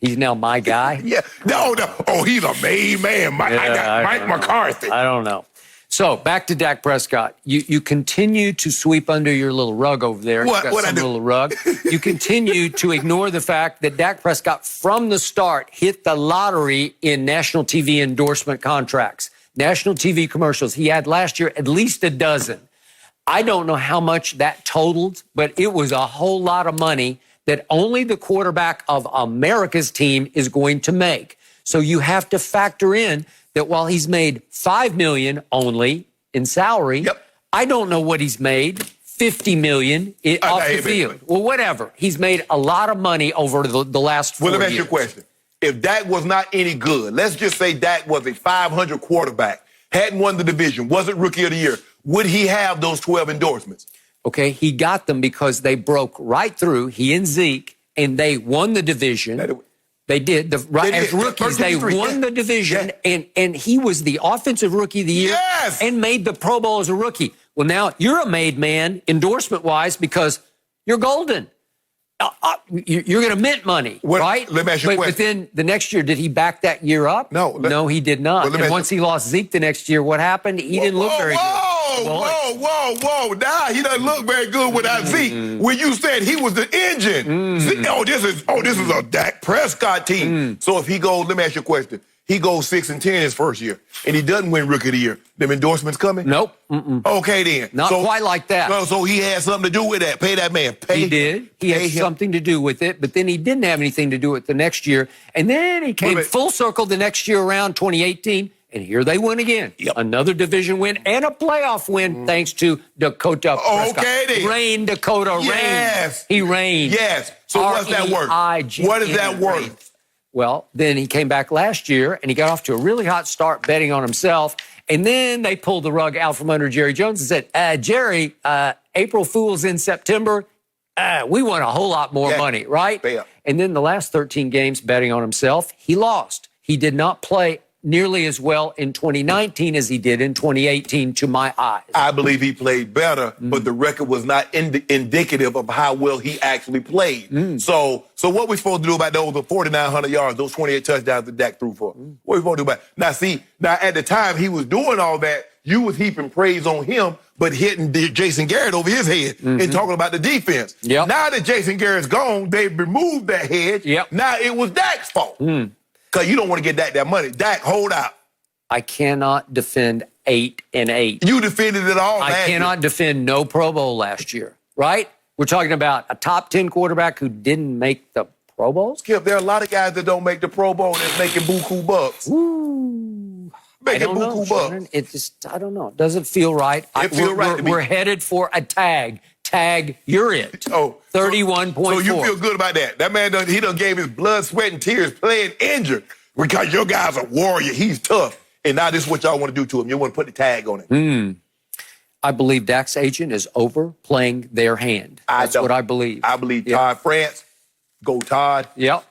He's now my guy? Yeah. No. Oh, he's a made man. I got Mike McCarthy. I don't know. So back to Dak Prescott. You continue to sweep under your little rug over there. What You've got I some do? little rug. You continue to ignore the fact that Dak Prescott from the start hit the lottery in national TV endorsement contracts, national TV commercials. He had last year at least a dozen. I don't know how much that totaled, but it was a whole lot of money that only the quarterback of America's team is going to make. So you have to factor in that while he's made $5 million only in salary, I don't know what he's made, $50 million off the field. Well, whatever. He's made a lot of money over the last 4 years. Well, let me ask you a question. If Dak was not any good, let's just say Dak was a 500 quarterback, hadn't won the division, wasn't Rookie of the Year, would he have those 12 endorsements? Okay, he got them because they broke right through, he and Zeke, and they won the division. They did. As rookies, they won the division, and he was the offensive rookie of the year and made the Pro Bowl as a rookie. Well, now you're a made man endorsement-wise because you're golden. You're going to mint money, right? Let me ask you a question. But then the next year, did he back that year up? No, he did not. Well, and once he lost Zeke the next year, what happened? He didn't look very good. Whoa. Now he doesn't look very good without Zeke. When you said he was the engine. This is a Dak Prescott team. So if he goes, let me ask you a question. He goes 6-10 his first year, and he doesn't win Rookie of the Year. Them endorsements coming? Nope. Okay, then. Not quite like that. So he had something to do with that. Pay that man. Pay He did. He had something to do with it, but then he didn't have anything to do with the next year. And then he came full circle the next year around 2018, and here they win again. Another division win and a playoff win thanks to Dakota Prescott. Okay, then. Rain, Dakota, rain. He reigned. Yes. So what's that worth? What is that worth? Well, then he came back last year, and he got off to a really hot start betting on himself. And then they pulled the rug out from under Jerry Jones and said, Jerry, April Fool's in September. We want a whole lot more money, right? And then the last 13 games betting on himself, he lost. He did not play nearly as well in 2019 as he did in 2018 to my eyes. I believe he played better, but the record was not indicative of how well he actually played. So what we supposed to do about those 4,900 yards, those 28 touchdowns that Dak threw for? What we supposed to do about it? Now at the time he was doing all that, you was heaping praise on him, but hitting Jason Garrett over his head and talking about the defense. Now that Jason Garrett's gone, they've removed that head. Now it was Dak's fault. Because you don't want to get Dak that money. Dak, hold out. I cannot defend 8-8. You defended it all last year. I cannot defend no Pro Bowl last year, right? We're talking about a top 10 quarterback who didn't make the Pro Bowl? Skip, there are a lot of guys that don't make the Pro Bowl that's making buku bucks. Making buku bucks. It just, I don't know. It doesn't feel right. It feels right to me. We're headed for a tag. Tag, you're it. 31.4. So you feel good about that. That man, he done gave his blood, sweat, and tears playing injured because your guy's a warrior. He's tough. And now this is what y'all want to do to him. You want to put the tag on it. I believe Dak's agent is overplaying their hand. That's what I believe. I believe Todd France. Go Todd. Yep.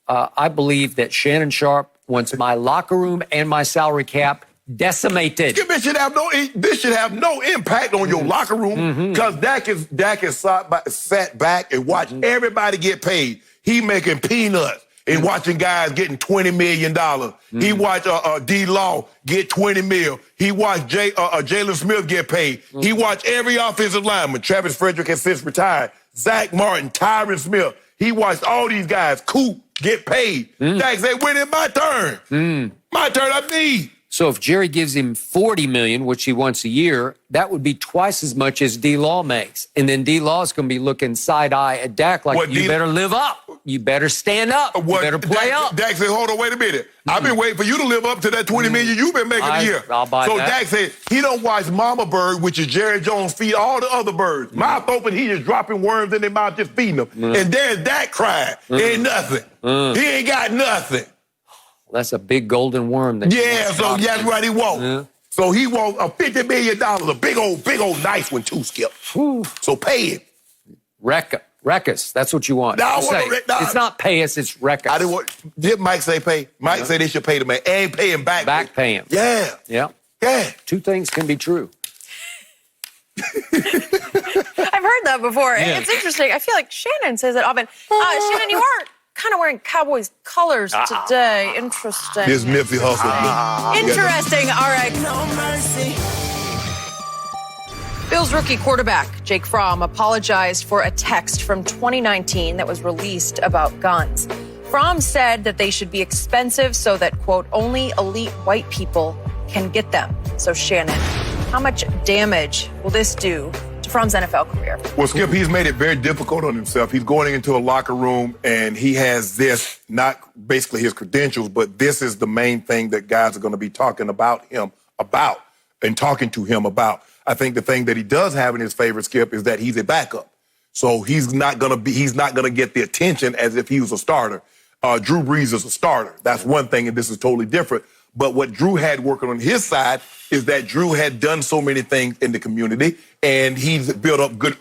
I believe that Shannon Sharpe wants my locker room and my salary cap decimated. This should have no impact on your locker room because Dak is sat back and watched everybody get paid. He making peanuts and watching guys getting $20 million. He watched D-Law get $20 million. He watched Jalen Smith get paid. He watched every offensive lineman. Travis Frederick has since retired. Zach Martin, Tyron Smith. He watched all these guys, Coop, get paid. Dak said, when is my turn? My turn, I need. So if Jerry gives him $40 million, which he wants a year, that would be twice as much as D-Law makes. And then D-Law's going to be looking side-eye at Dak like, you better live up. You better stand up. You better play up. Dak said, hold on, wait a minute. I've been waiting for you to live up to that $20 million you've been making a year. I'll buy that. So Dak said, he don't watch Mama Bird, which is Jerry Jones, feed all the other birds. Mouth open, he just dropping worms in their mouth, just feeding them. And there's Dak crying. Ain't nothing. He ain't got nothing. That's a big golden worm. So that's what he wants. So he wants a $50 million, a big old nice one too, Skip. So pay him. Wreck us. That's what you want. It's not pay us, it's wreck us. Did Mike say pay? Mike said they should pay the man and pay him back. Back pay him. Yeah. Two things can be true. I've heard that before. It's interesting. I feel like Shannon says it often. Shannon, you are kind of wearing Cowboys colors today. Interesting. This Nipsey Hussle. Interesting. All right. No mercy. Bills rookie quarterback Jake Fromm apologized for a text from 2019 that was released about guns. Fromm said that they should be expensive so that, quote, only elite white people can get them. So, Shannon, how much damage will this do to Fromm's NFL career? Well, Skip, he's made it very difficult on himself. He's going into a locker room and he has this, not basically his credentials, but this is the main thing that guys are going to be talking about him about and talking to him about. I think the thing that he does have in his favor, Skip, is that he's a backup. So he's not gonna get the attention as if he was a starter. Drew Brees is a starter. That's one thing, and this is totally different. But what Drew had working on his side is that Drew had done so many things in the community, and he's built up good.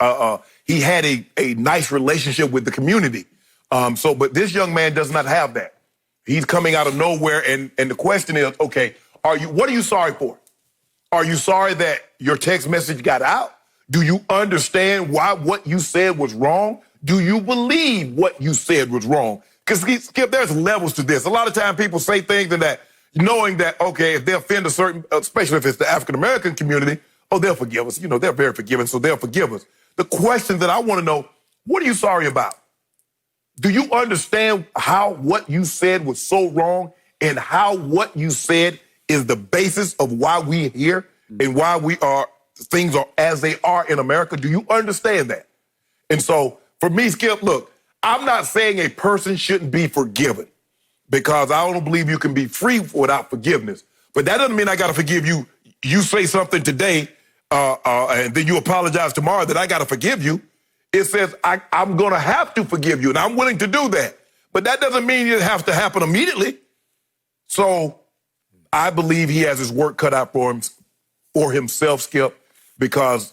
He had a nice relationship with the community. But this young man does not have that. He's coming out of nowhere, and the question is, okay, what are you sorry for? Are you sorry that your text message got out? Do you understand why what you said was wrong? Do you believe what you said was wrong? Because, Skip, there's levels to this. A lot of times people say things and that, knowing that, okay, if they offend a certain, especially if it's the African-American community, oh, they'll forgive us. You know, they're very forgiving, so they'll forgive us. The question that I want to know, what are you sorry about? Do you understand how what you said was so wrong and how what you said is the basis of why we're here and why things are as they are in America? Do you understand that? And so for me, Skip, look, I'm not saying a person shouldn't be forgiven because I don't believe you can be free without forgiveness. But that doesn't mean I got to forgive you. You say something today and then you apologize tomorrow that I got to forgive you. It says I'm going to have to forgive you and I'm willing to do that. But that doesn't mean it has to happen immediately. So I believe he has his work cut out for himself, Skip, because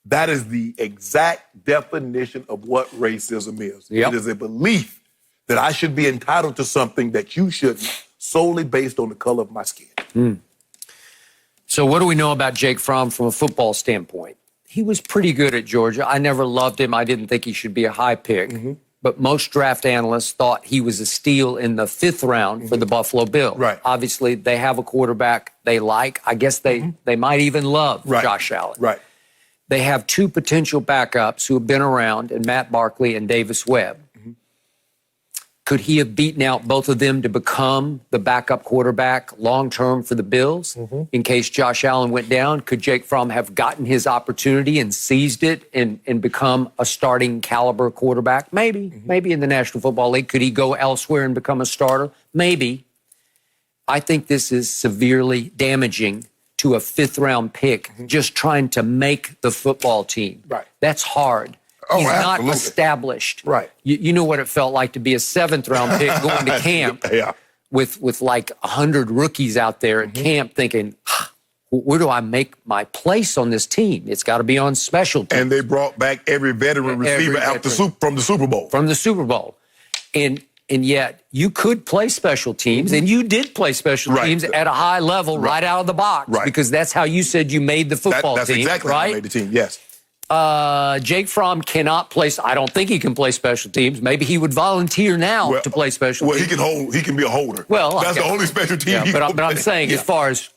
that is the exact definition of what racism is. Yep. It is a belief that I should be entitled to something that you shouldn't, solely based on the color of my skin. So what do we know about Jake Fromm from a football standpoint? He was pretty good at Georgia. I never loved him. I didn't think he should be a high pick. But most draft analysts thought he was a steal in the 5th round for the Buffalo Bills. Right. Obviously, they have a quarterback they like. I guess they might even love Josh Allen. Right. They have 2 potential backups who have been around, in Matt Barkley and Davis Webb. Could he have beaten out both of them to become the backup quarterback long-term for the Bills? In case Josh Allen went down, could Jake Fromm have gotten his opportunity and seized it and become a starting caliber quarterback? Maybe. Maybe in the National Football League. Could he go elsewhere and become a starter? Maybe. I think this is severely damaging to a 5th-round pick just trying to make the football team. Right. That's hard. Oh, He's absolutely. not established. Right. You know what it felt like to be a 7th-round pick going to camp with like 100 rookies out there at camp thinking, where do I make my place on this team? It's got to be on special teams. And they brought back every veteran receiver from the Super Bowl. From the Super Bowl. And yet you could play special teams, and you did play special teams at a high level right out of the box because that's how you said you made the football team, that's exactly how I made the team, yes. Jake Fromm cannot play. I don't think he can play special teams. Maybe he would volunteer now to play special teams. He can be a holder. Well, that's the only special team. But I'm saying, as far as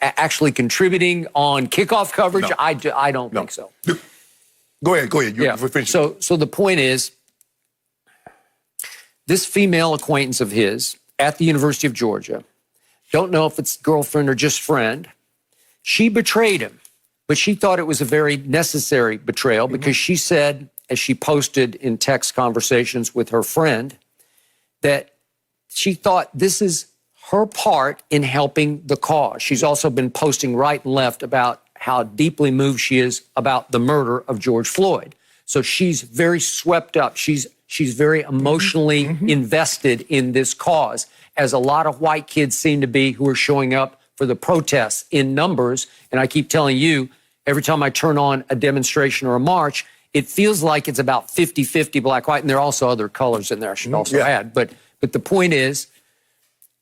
actually contributing on kickoff coverage, I don't think so. Go ahead. You finish. So the point is, this female acquaintance of his at the University of Georgia, don't know if it's girlfriend or just friend, she betrayed him. But she thought it was a very necessary betrayal because she said, as she posted in text conversations with her friend, that she thought this is her part in helping the cause. She's also been posting right and left about how deeply moved she is about the murder of George Floyd. So she's very swept up. She's very emotionally invested in this cause, as a lot of white kids seem to be who are showing up for the protests in numbers. And I keep telling you, every time I turn on a demonstration or a march, it feels like it's about 50-50 black-white, and there are also other colors in there, I should also add. But the point is,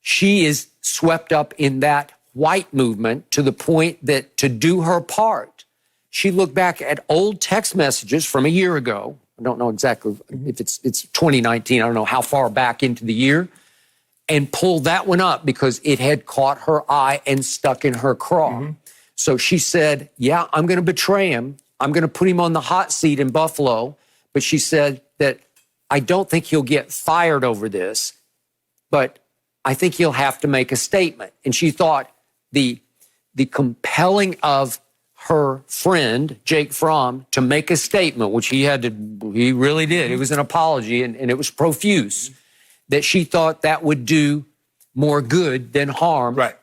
she is swept up in that white movement to the point that to do her part, she looked back at old text messages from a year ago I don't know exactly if it's 2019. I don't know how far back into the year. And pulled that one up because it had caught her eye and stuck in her craw. So she said, yeah, I'm going to betray him. I'm going to put him on the hot seat in Buffalo. But she said that I don't think he'll get fired over this, but I think he'll have to make a statement. And she thought the compelling of her friend, Jake Fromm, to make a statement, which he really did. It was an apology and it was profuse, that she thought that would do more good than harm. Right.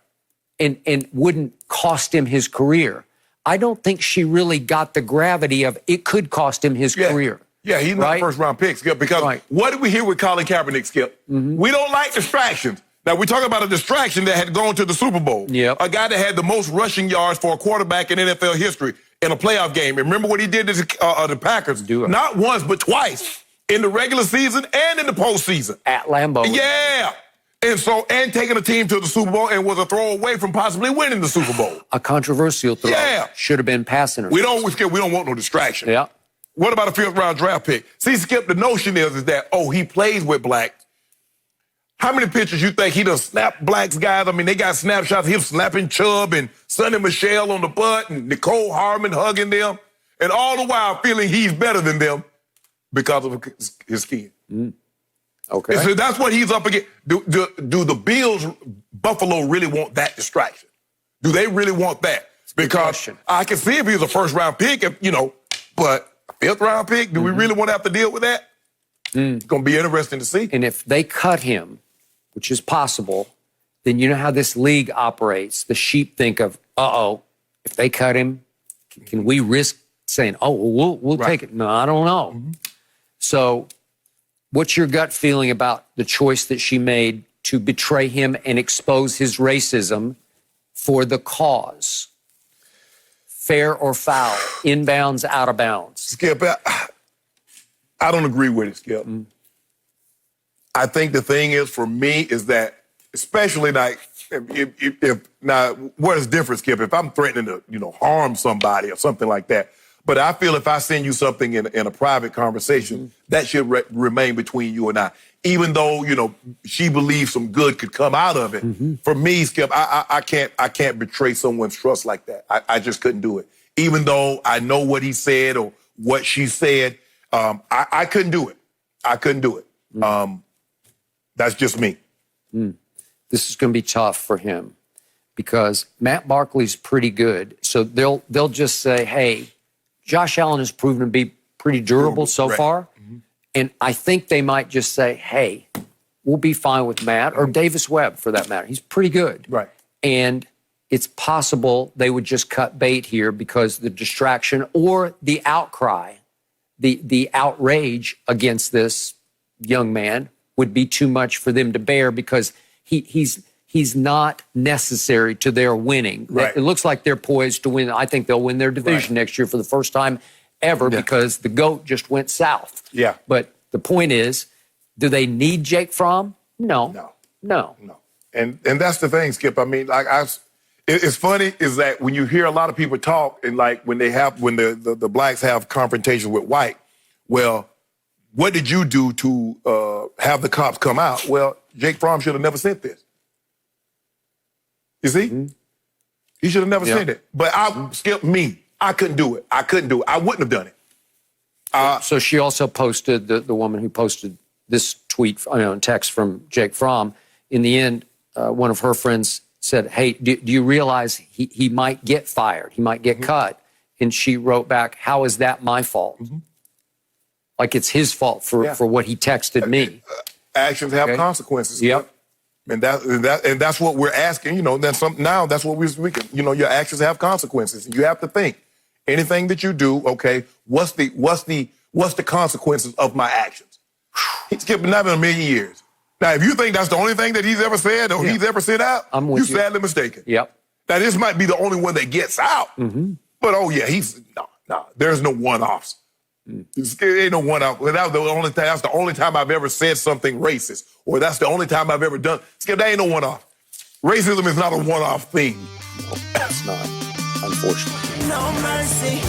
And wouldn't cost him his career. I don't think she really got the gravity of it could cost him his career. Yeah, he's not a first-round pick, Skip, because what did we hear with Colin Kaepernick, Skip? We don't like distractions. Now, we're talking about a distraction that had gone to the Super Bowl. Yep. A guy that had the most rushing yards for a quarterback in NFL history in a playoff game. And remember what he did to the Packers? Not once, but twice. In the regular season and in the postseason. At Lambeau. Yeah. And taking a team to the Super Bowl and was a throw away from possibly winning the Super Bowl. A controversial throw. Yeah. Should have been passing. We don't want no distraction. Yeah. What about a 5th round draft pick? See, Skip, the notion is that, he plays with blacks. How many pictures you think he done snapped blacks guys? I mean, they got snapshots of him slapping Chubb and Sonny Michel on the butt and Nicole Harmon hugging them. And all the while feeling he's better than them because of his skin. Okay. So that's what he's up against. Do the Bills, Buffalo, really want that distraction? Do they really want that? Because I can see if he was a first-round pick, but a 5th round pick, do we really want to have to deal with that? It's going to be interesting to see. And if they cut him, which is possible, then you know how this league operates. The sheep think of, if they cut him, can we risk saying, we'll take it? No, I don't know. So what's your gut feeling about the choice that she made to betray him and expose his racism for the cause? Fair or foul? Inbounds, out of bounds? Skip, I don't agree with it, Skip. I think the thing is, for me, is that, especially like, now, what is different, Skip? If I'm threatening to, harm somebody or something like that, but I feel if I send you something in a private conversation, that should remain between you and I. Even though, she believes some good could come out of it. For me, Skip, I can't betray someone's trust like that. I just couldn't do it. Even though I know what he said or what she said, I couldn't do it. I couldn't do it. That's just me. This is going to be tough for him because Matt Barkley's pretty good. So they'll just say, hey, Josh Allen has proven to be pretty durable so far. And I think they might just say, hey, we'll be fine with Matt, or Davis Webb for that matter. He's pretty good. Right. And it's possible they would just cut bait here because the distraction or the outcry, the outrage against this young man would be too much for them to bear because he's not necessary to their winning. Right. It looks like they're poised to win. I think they'll win their division next year for the first time ever because the GOAT just went south. Yeah. But the point is, do they need Jake Fromm? No. And that's the thing, Skip. I mean, it's funny is that when you hear a lot of people talk and like when the blacks have confrontations with white, well, what did you do to have the cops come out? Well, Jake Fromm should have never said this. You see? He should have never said it. But Skip, I couldn't do it. I wouldn't have done it. So she also posted, the woman who posted this tweet, text from Jake Fromm. In the end, one of her friends said, hey, do you realize he might get fired? He might get cut. And she wrote back, how is that my fault? Like it's his fault for what he texted me. Actions have consequences. Yep. And that's what we're asking. That's what we can. Your actions have consequences. You have to think. Anything that you do, okay, what's the consequences of my actions? He's skipping not in a million years. Now, if you think that's the only thing that he's ever said or he's ever sent out, you're sadly mistaken. Yep. Now, this might be the only one that gets out. But, no, there's no one-offs. There ain't no one-off. That's the only time I've ever said something racist, or that's the only time I've ever done. Skip, that ain't no one-off. Racism is not a one-off thing. No, it's not, unfortunately. No mercy.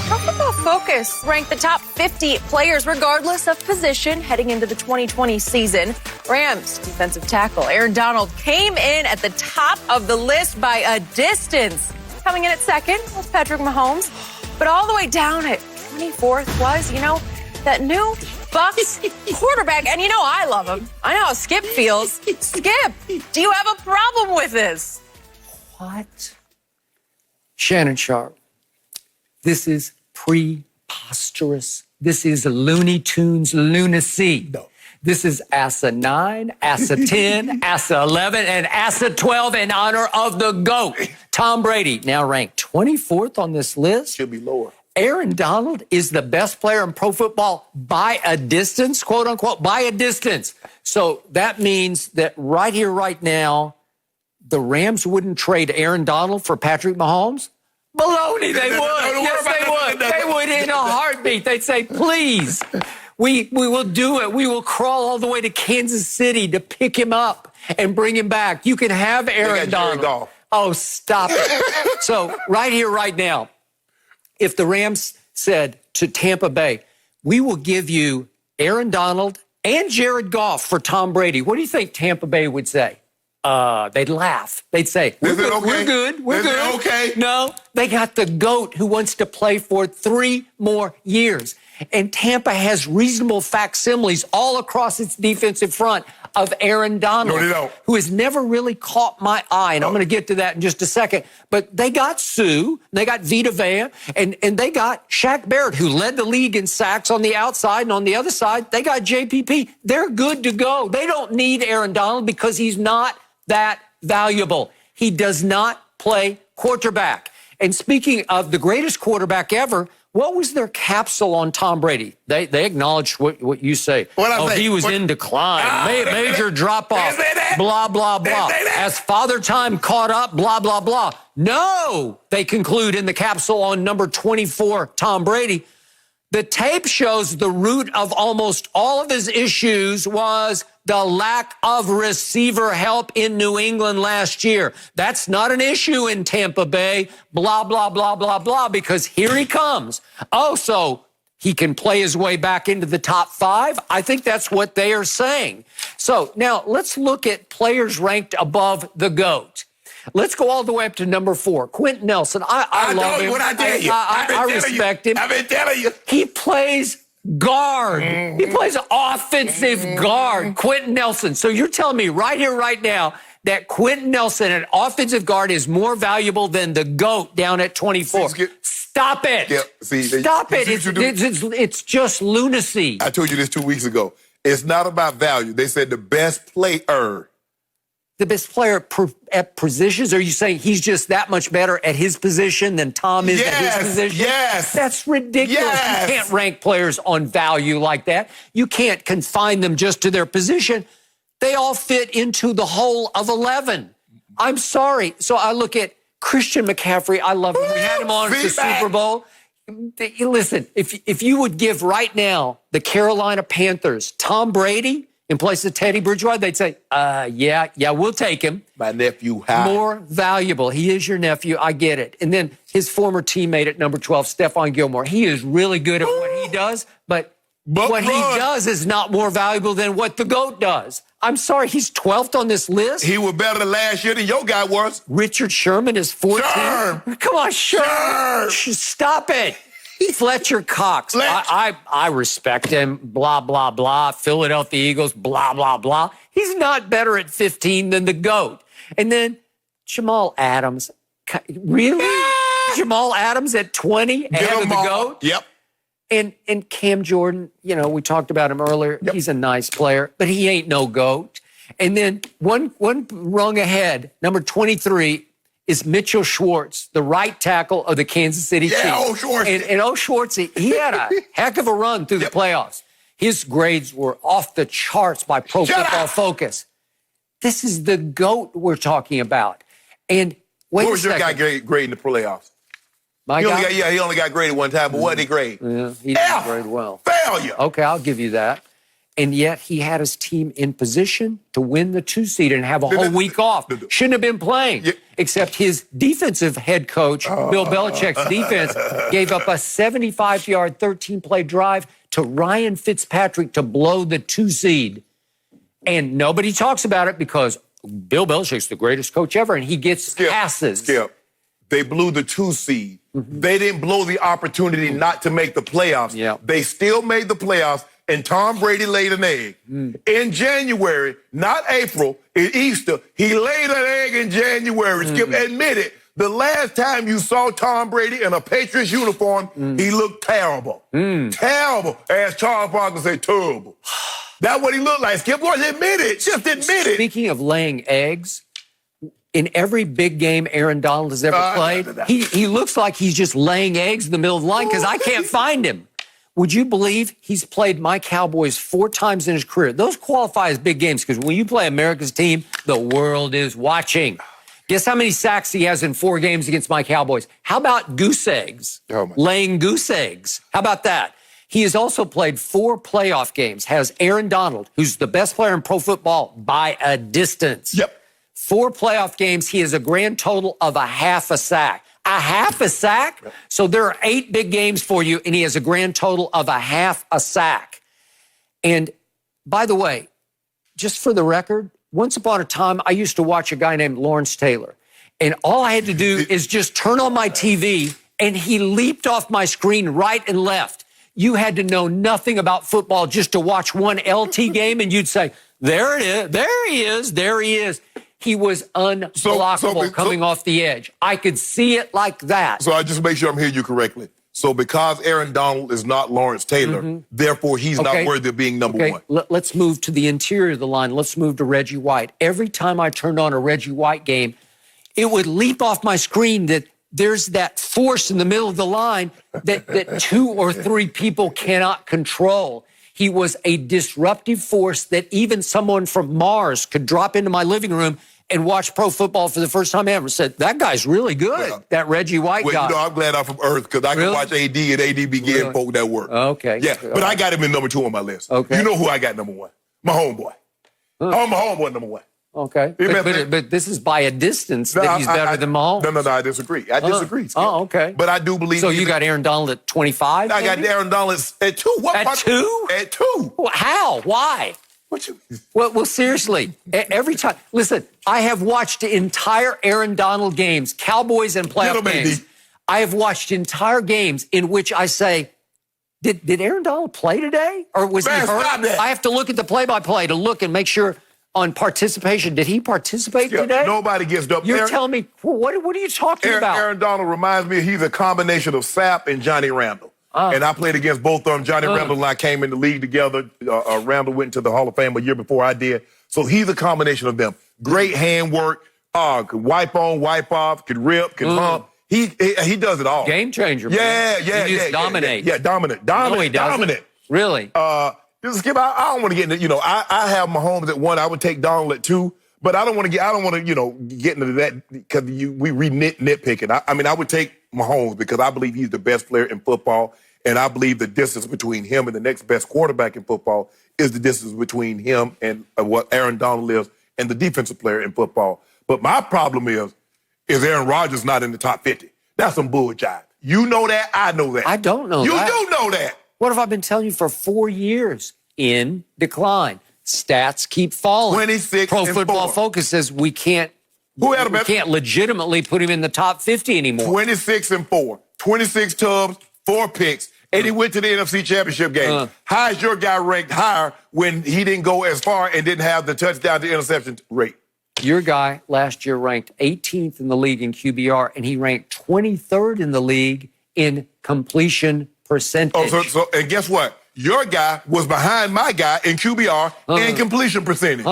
Pro Football Focus ranked the top 50 players regardless of position heading into the 2020 season. Rams defensive tackle Aaron Donald came in at the top of the list by a distance. Coming in at second was Patrick Mahomes, but all the way down at 24th was, that new Bucs quarterback. And I love him. I know how Skip feels. Skip, do you have a problem with this? What? Shannon Sharpe, this is preposterous. This is Looney Tunes lunacy. No. This is ASA 9, ASA 10, ASA 11, and ASA 12 in honor of the GOAT. Tom Brady, now ranked 24th on this list. Should be lower. Aaron Donald is the best player in pro football by a distance, quote unquote, by a distance. So that means that right here, right now, the Rams wouldn't trade Aaron Donald for Patrick Mahomes? Baloney, they would. Yes, they would. They would in a heartbeat. They'd say, please, we will do it. We will crawl all the way to Kansas City to pick him up and bring him back. You can have Aaron Donald. Oh, stop it. So right here, right now, if the Rams said to Tampa Bay, we will give you Aaron Donald and Jared Goff for Tom Brady, what do you think Tampa Bay would say? They'd laugh. They'd say, we're good. Okay? We're good. We're good. Okay. No, they got the GOAT who wants to play for 3 more years. And Tampa has reasonable facsimiles all across its defensive front of Aaron Donald, who has never really caught my eye. And I'm going to get to that in just a second. But they got Sue, they got Vita Vea, and they got Shaq Barrett, who led the league in sacks on the outside. And on the other side, they got JPP. They're good to go. They don't need Aaron Donald because he's not that valuable. He does not play quarterback. And speaking of the greatest quarterback ever, what was their capsule on Tom Brady? They acknowledged what you say. He was in decline. Major drop-off. Blah, blah, blah. As Father Time caught up, blah, blah, blah. No, they conclude in the capsule on number 24, Tom Brady. The tape shows the root of almost all of his issues was the lack of receiver help in New England last year. That's not an issue in Tampa Bay, blah, blah, blah, blah, blah, because here he comes. Oh, so he can play his way back into the top 5? I think that's what they are saying. So now let's look at players ranked above the GOAT. Let's go all the way up to number 4, Quentin Nelson. I love him. I respect him. I've been telling you. He plays guard. He plays offensive guard, Quentin Nelson. So you're telling me right here, right now, that Quentin Nelson, an offensive guard, is more valuable than the GOAT down at 24. Stop it. Yeah, Stop it. It's just lunacy. I told you this 2 weeks ago. It's not about value. They said the best player. The best player at positions? Are you saying he's just that much better at his position than Tom is at his position? Yes. That's ridiculous. Yes. You can't rank players on value like that. You can't confine them just to their position. They all fit into the whole of 11. I'm sorry. So I look at Christian McCaffrey. I love him. We had him on at the Super Bowl. Listen, if you would give right now the Carolina Panthers Tom Brady in place of Teddy Bridgewater, they'd say, yeah, we'll take him. My nephew, how? More valuable. He is your nephew. I get it. And then his former teammate at number 12, Stephon Gilmore. He is really good at what he does, but what he does is not more valuable than what the GOAT does. I'm sorry, he's 12th on this list. He was better last year than your guy was. Richard Sherman is 14th. Sherm. Come on, Sherm. Stop it. Fletcher Cox. I respect him. Blah, blah, blah. Philadelphia Eagles. Blah, blah, blah. He's not better at 15 than the GOAT. And then Jamal Adams. Really? Jamal Adams at 20 ahead of the GOAT? Yep. And Cam Jordan, we talked about him earlier. Yep. He's a nice player, but he ain't no GOAT. And then one rung ahead, number 23, is Mitchell Schwartz, the right tackle of the Kansas City Chiefs. Yeah, Schwartz. And Schwartz, he had a heck of a run through the playoffs. His grades were off the charts by Pro Football Focus. This is the GOAT we're talking about. And wait what was your guy grade in the playoffs? My guy? He only got graded one time, but what did he grade? Yeah, he didn't grade well. Failure. Okay, I'll give you that. And yet he had his team in position to win the 2 seed and have a whole week off. Shouldn't have been playing, except his defensive head coach, Bill Belichick's defense, gave up a 75-yard, 13-play drive to Ryan Fitzpatrick to blow the 2 seed. And nobody talks about it because Bill Belichick's the greatest coach ever, and he gets passes. Skip. They blew the 2 seed. They didn't blow the opportunity not to make the playoffs. They still made the playoffs. And Tom Brady laid an egg. In January, not April, in Easter, he laid an egg in January. Skip, admit it. The last time you saw Tom Brady in a Patriots uniform, he looked terrible. Terrible. As Charles Barkley said, terrible. That's what he looked like. Skip, go ahead, admit it. Just admit it. Speaking of laying eggs, in every big game Aaron Donald has ever played, he looks like he's just laying eggs in the middle of the line because I can't find him. Would you believe he's played my Cowboys 4 times in his career? Those qualify as big games because when you play America's team, the world is watching. Guess how many sacks he has in 4 games against my Cowboys? How about goose eggs? Laying goose eggs. How about that? He has also played 4 playoff games, has Aaron Donald, who's the best player in pro football by a distance. 4 playoff games, he has a grand total of a half a sack. A half a sack? So there are 8 big games for you, and he has a grand total of a half a sack. And by the way, just for the record, once upon a time, I used to watch a guy named Lawrence Taylor. And all I had to do is just turn on my TV, and he leaped off my screen right and left. You had to know nothing about football just to watch one LT game, and you'd say, there it is, there he is, there he is. He was unblockable coming off the edge. I could see it like that. So I just make sure I'm hearing you correctly. So because Aaron Donald is not Lawrence Taylor, therefore he's not worthy of being number one. Let's move to the interior of the line. Let's move to Reggie White. Every time I turned on a Reggie White game, it would leap off my screen that there's that force in the middle of the line that 2 or 3 people cannot control. He was a disruptive force that even someone from Mars could drop into my living room and watch pro football for the first time ever. Said, that guy's really good, that Reggie White guy. You know, I'm glad I'm from Earth because I can watch AD and AD begin folk that work. Yeah, but I got him in number 2 on my list. You know who I got number 1? My homeboy. I'm my homeboy number 1. But this is by a distance that he's better than Mahomes. No, I disagree. I disagree. But I do believe. So you got Aaron Donald at 25? I got Aaron Donald at 2. At 2? At 2. How? Why? What you mean? Well, seriously, every time. Listen, I have watched entire Aaron Donald games, Cowboys and playoff games. I have watched entire games in which I say, did Aaron Donald play today? Or was he hurt? I have to look at the play-by-play to look and make sure on participation. Did he participate today? Nobody gets up. You're telling me, what are you talking about? Aaron Donald reminds me he's a combination of Sapp and Johnny Randall. And I played against both of them. Johnny Randall and I came in the league together. Randall went into the Hall of Fame a year before I did. So he's a combination of them. Great handwork, could wipe on, wipe off, could rip, could hump. He does it all. Game changer, man. He just dominates. Dominant. No, he doesn't. Really? Skip, I don't want to get into, I have Mahomes at 1. I would take Donald at 2. But I don't want to, get into that because we nitpicking. I mean, I would take Mahomes because I believe he's the best player in football, and I believe the distance between him and the next best quarterback in football is the distance between him and what Aaron Donald is and the defensive player in football. But my problem is Aaron Rodgers not in the top 50. That's some bullshit. You know that. I know that. I don't know that. You do know that. What have I been telling you for 4 years? In decline. Stats keep falling. 26 Pro and Football 4. Focus says we can't legitimately put him in the top 50 anymore. 26 and 4. 26 tubs, 4 picks, and he went to the NFC Championship game. How is your guy ranked higher when he didn't go as far and didn't have the touchdown to interception rate? Your guy last year ranked 18th in the league in QBR, and he ranked 23rd in the league in completion percentage. And guess what? Your guy was behind my guy in QBR and completion percentage.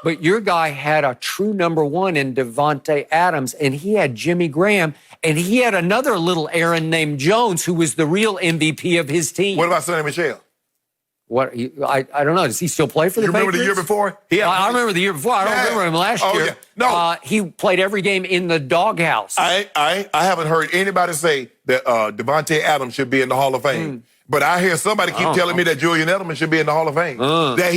But your guy had a true number 1 in Devontae Adams, and he had Jimmy Graham, and he had another little Aaron named Jones, who was the real MVP of his team. What about Sonny Michel? I don't know. Does he still play for the Patriots? You remember the year before? I remember the year before. I don't remember him last year. Yeah. No. He played every game in the doghouse. I haven't heard anybody say that Devontae Adams should be in the Hall of Fame. But I hear somebody keep telling me that Julian Edelman should be in the Hall of Fame. That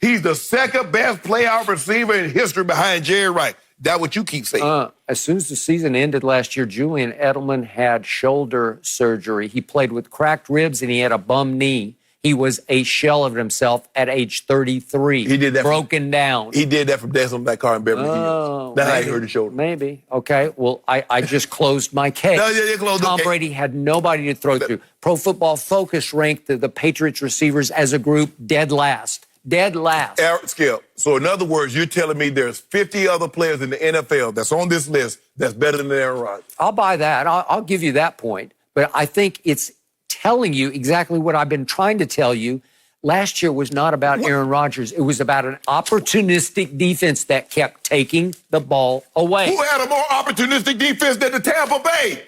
he's the second best playoff receiver in history behind Jerry Rice. That's what you keep saying. As soon as the season ended last year, Julian Edelman had shoulder surgery. He played with cracked ribs and he had a bum knee. He was a shell of himself at age 33. He did that. Broken down. He did that from dancing on that car in Beverly Hills. That's how he hurt his shoulder. Maybe. Okay. Well, I just closed my case. No, you closed Tom the case. Brady had nobody to throw through. Pro Football Focus ranked the Patriots receivers as a group dead last. Dead last. Skip. So in other words, you're telling me there's 50 other players in the NFL that's on this list that's better than Aaron Rodgers. I'll buy that. I'll give you that point. But I think it's telling you exactly what I've been trying to tell you. Last year was not about Aaron Rodgers. It was about an opportunistic defense that kept taking the ball away. Who had a more opportunistic defense than the Tampa Bay?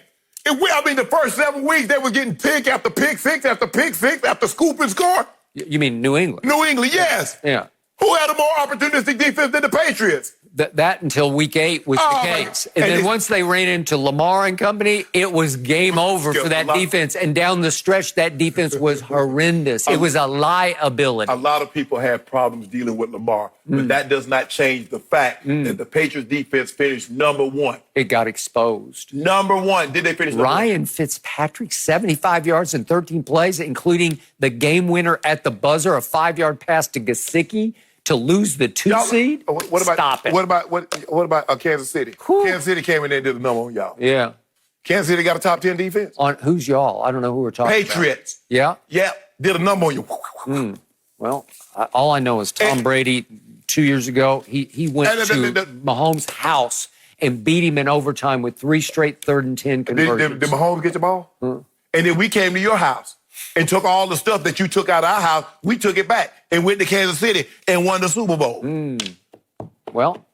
The first 7 weeks, they were getting pick after pick six after pick six after scoop and score. You mean New England? New England, yes. Yeah. Who had a more opportunistic defense than the Patriots? That until week 8 was the case. And then once they ran into Lamar and company, it was game over for that defense. And down the stretch, that defense was horrendous. It was a liability. A lot of people have problems dealing with Lamar, but that does not change the fact that the Patriots defense finished number 1. It got exposed. Number 1. Did they finish number 1? Ryan Fitzpatrick, 75 yards in 13 plays, including the game winner at the buzzer, a 5-yard pass to Gesicki. To lose the 2 seed? Stop it. What about Kansas City? Kansas City came in there and did the number on y'all. Yeah. Kansas City got a top 10 defense. On who's y'all? I don't know who we're talking about. Patriots. Yeah? Yeah. Did a number on you. Well, all I know is Tom Brady 2 years ago, he went to Mahomes' house and beat him in overtime with 3 straight 3rd and 10 conversions. Did Mahomes get the ball? And then we came to your house and took all the stuff that you took out of our house. We took it back and went to Kansas City and won the Super Bowl. Well,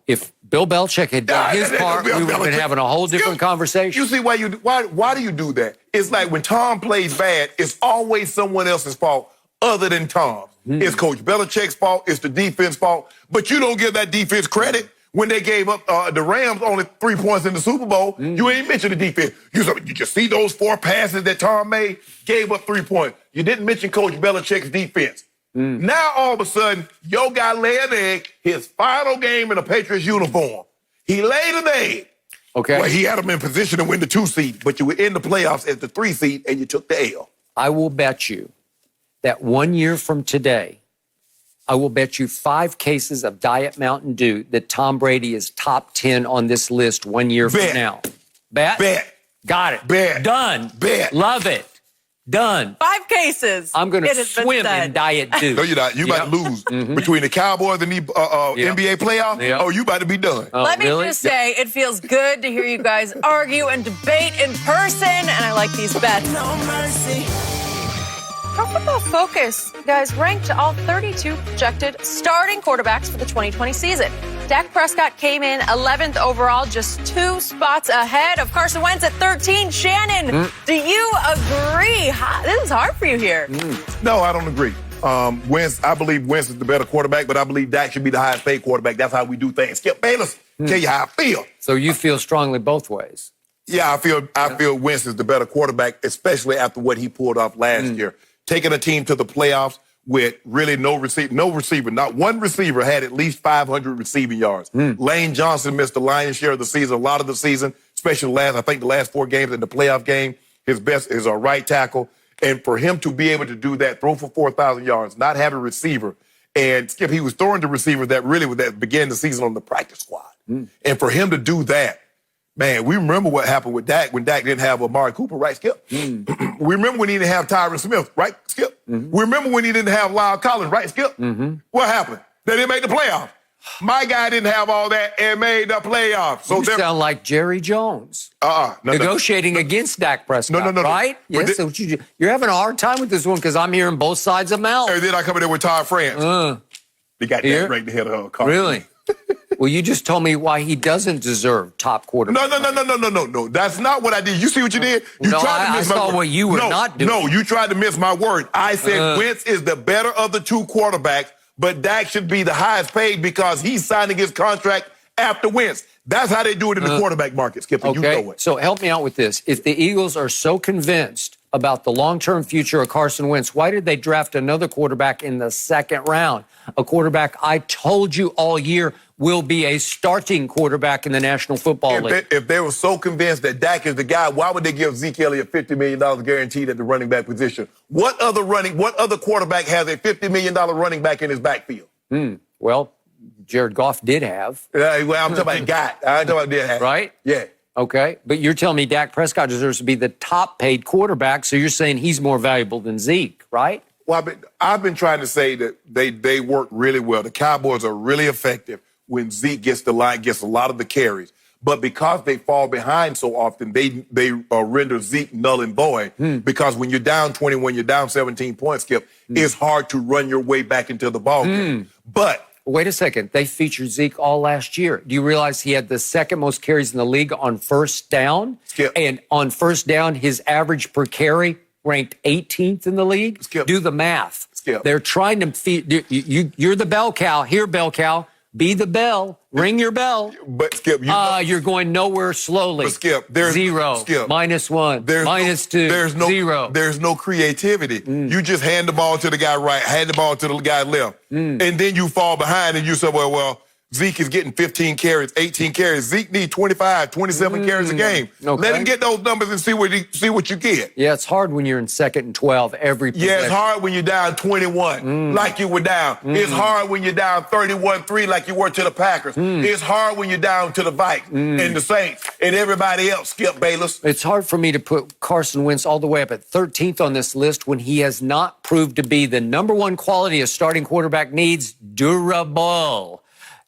if Bill Belichick had done his part, we would have been having a whole different conversation. You see why do you do that? It's like when Tom plays bad, it's always someone else's fault other than Tom. It's Coach Belichick's fault. It's the defense fault. But you don't give that defense credit. When they gave up the Rams only 3 points in the Super Bowl, you ain't mention the defense. You just see those 4 passes that Tom made, gave up 3 points. You didn't mention Coach Belichick's defense. Now, all of a sudden, your guy laid an egg, his final game in a Patriots uniform. He laid an egg. Okay. Well, he had him in position to win the 2 seed, but you were in the playoffs as the 3 seed, and you took the L. I will bet you that 1 year from today, I will bet you 5 cases of Diet Mountain Dew that Tom Brady is top 10 on this list 1 year from now. Bet? Bet. Got it. Bet. Done. Bet. Love it. Done. 5 cases. I'm going to swim in Diet Dew. No, you're not. You about to lose between the Cowboys and the NBA playoffs. Yep. Oh, you about to be done. Let me just say, it feels good to hear you guys argue and debate in person, and I like these bets. No mercy. Pro Football Focus, guys, ranked all 32 projected starting quarterbacks for the 2020 season. Dak Prescott came in 11th overall, just 2 spots ahead of Carson Wentz at 13. Shannon, do you agree? This is hard for you here. No, I don't agree. I believe Wentz is the better quarterback, but I believe Dak should be the highest paid quarterback. That's how we do things. Skip Bayless, tell you how I feel. So you feel strongly both ways? Yeah, I feel Wentz is the better quarterback, especially after what he pulled off last year. Taking a team to the playoffs with really no receiver. Not one receiver had at least 500 receiving yards. Lane Johnson missed the lion's share of the season, a lot of the season, especially the last 4 games in the playoff game. His best is a right tackle. And for him to be able to do that, throw for 4,000 yards, not have a receiver, and Skip, he was throwing to receivers that began the season on the practice squad. And for him to do that, man, we remember what happened with Dak when Dak didn't have Amari Cooper, right, Skip? We remember when he didn't have Tyron Smith, right, Skip? We remember when he didn't have Lyle Collins, right, Skip? What happened? They didn't make the playoffs. My guy didn't have all that and made the playoffs. So you sound like Jerry Jones. Negotiating against Dak Prescott, no. right? Yes, you're having a hard time with this one because I'm hearing both sides of mouth. And then I come in there with Todd France. They got that right ahead of Carson. Really? Well, you just told me why he doesn't deserve top quarterback. No. That's not what I did. You see what you did? I saw what you were not doing. No, you tried to miss my word. I said Wentz is the better of the 2 quarterbacks, but Dak should be the highest paid because he's signing his contract after Wentz. That's how they do it in the quarterback market, Skip, and you know it. So help me out with this. If the Eagles are so convinced about the long-term future of Carson Wentz. Why did they draft another quarterback in the second round? A quarterback I told you all year will be a starting quarterback in the National Football League. If they were so convinced that Dak is the guy, why would they give Zeke Elliott $50 million guaranteed at the running back position? What other quarterback has a $50 million running back in his backfield? Well, Jared Goff did have. Well, I'm talking about got. I'm talking about did have. Right? Yeah. Okay, but you're telling me Dak Prescott deserves to be the top-paid quarterback, so you're saying he's more valuable than Zeke, right? Well, I've been trying to say that they work really well. The Cowboys are really effective when Zeke gets the line, gets a lot of the carries. But because they fall behind so often, they render Zeke null and void. Because when you're down 20, when you're down 17 points, Skip, it's hard to run your way back into the ball game. But wait a second. They featured Zeke all last year. Do you realize he had the second most carries in the league on first down? Skip. And on first down, his average per carry ranked 18th in the league? Skip. Do the math. Skip. They're trying to feed. You're the bell cow. Here, bell cow. Be the bell. Ring your bell. But Skip, you're going nowhere slowly. But Skip, there's zero. Skip, -1. -2. There's no zero. There's no creativity. You just hand the ball to the guy right, hand the ball to the guy left, and then you fall behind and you say, well, Zeke is getting 15 carries, 18 carries. Zeke needs 25, 27 carries a game. Okay. Let him get those numbers and see what you get. Yeah, it's hard when you're in 2nd and 12 every possession. Yeah, it's hard when you're down 21 like you were down. It's hard when you're down 31-3 like you were to the Packers. It's hard when you're down to the Vikings and the Saints and everybody else, Skip Bayless. It's hard for me to put Carson Wentz all the way up at 13th on this list when he has not proved to be the number one quality a starting quarterback needs, durable.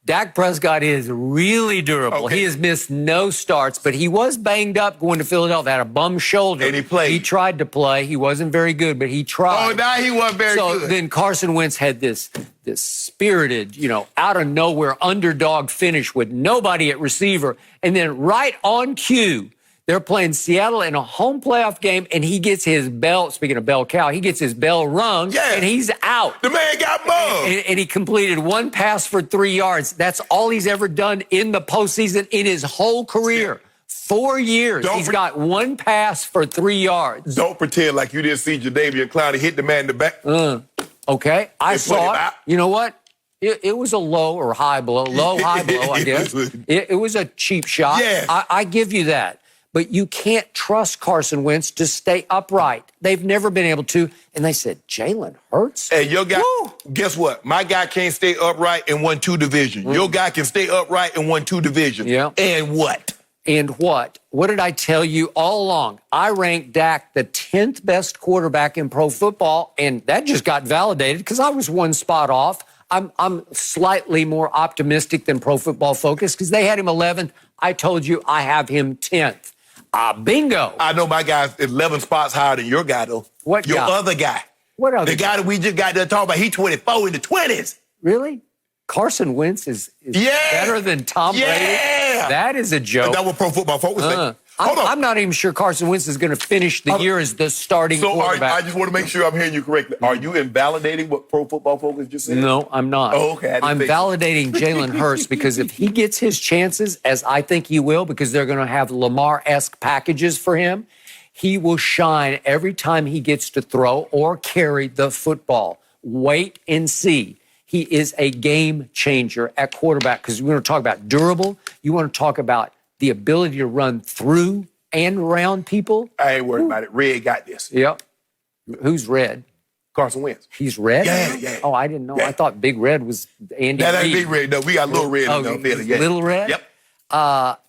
Dak Prescott is really durable. Okay. He has missed no starts, but he was banged up going to Philadelphia, had a bum shoulder. And he played. He tried to play. He wasn't very good, but he tried. Oh, now he wasn't very good. So then Carson Wentz had this spirited, out of nowhere underdog finish with nobody at receiver. And then right on cue, they're playing Seattle in a home playoff game, and he gets his bell, speaking of bell cow, he gets his bell rung, and he's out. The man got mugged. And he completed one pass for 3 yards. That's all he's ever done in the postseason in his whole career. 4 years. He's got one pass for 3 yards. Don't pretend like you didn't see Jadeveon Clowney hit the man in the back. Okay, I saw it. You know what? It was a low or high blow. Low, high blow, I guess. It was a cheap shot. Yes. I give you that. But you can't trust Carson Wentz to stay upright. They've never been able to. And they said, Jalen Hurts? Hey, your guy, guess what? My guy can't stay upright and won 2 divisions. Your guy can stay upright and won 2 divisions. Yeah. And what? And what? What did I tell you all along? I ranked Dak the 10th best quarterback in pro football, and that just got validated because I was one spot off. I'm slightly more optimistic than Pro Football Focus because they had him 11th. I told you I have him 10th. Bingo. I know my guy's 11 spots higher than your guy, though. What your guy? Other guy. What other The guy that we just got done talking about, he 24 in the 20s. Really? Carson Wentz is better than Tom Brady? That is a joke. That's what Pro Football Focus said. I'm not even sure Carson Wentz is going to finish the year as the starting quarterback. I just want to make sure I'm hearing you correctly. Are you invalidating what Pro Football Focus just said? No, I'm not. Oh, okay. I'm validating Jalen Hurts because if he gets his chances, as I think he will, because they're going to have Lamar-esque packages for him, he will shine every time he gets to throw or carry the football. Wait and see. He is a game changer at quarterback because we're going to talk about durable. You want to talk about the ability to run through and around people. I ain't worried about it. Red got this. Yep. Who's Red? Carson Wentz. He's Red? Yeah. Oh, I didn't know. Yeah. I thought Big Red was Andy That ain't Reid. Big Red. No, we got Little Red in the field. Yeah. Little Red? Yep.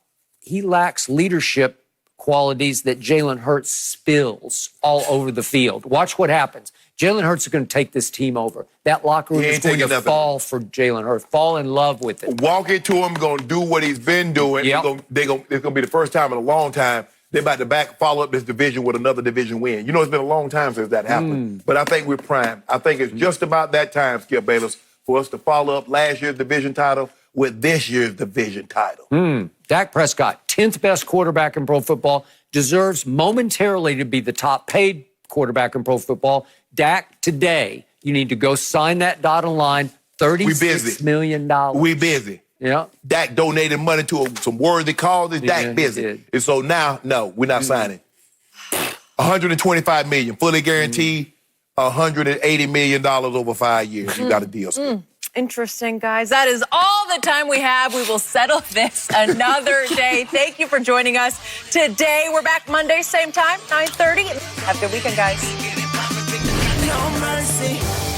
He lacks leadership qualities that Jalen Hurts spills all over the field. Watch what happens. Jalen Hurts is going to take this team over. That locker room is going to fall for Jalen Hurts. Fall in love with it. Walk into him, going to do what he's been doing. Yep. It's going to be the first time in a long time they're about to follow up this division with another division win. You know, it's been a long time since that happened. But I think we're primed. I think it's just about that time, Skip Bayless, for us to follow up last year's division title with this year's division title. Dak Prescott, 10th best quarterback in pro football, deserves momentarily to be the top paid quarterback in pro football. Dak, today, you need to go sign that dotted line, $36 million. We busy. Yeah. Dak donated money to some worthy causes. Dak busy. did. And so now, no, we're not signing. $125 million, fully guaranteed, $180 million over 5 years. You got a deal, Skip. Interesting, guys. That is all the time we have. We will settle this another day. Thank you for joining us today. We're back Monday, same time, 9:30. Have a good weekend, guys. No mercy.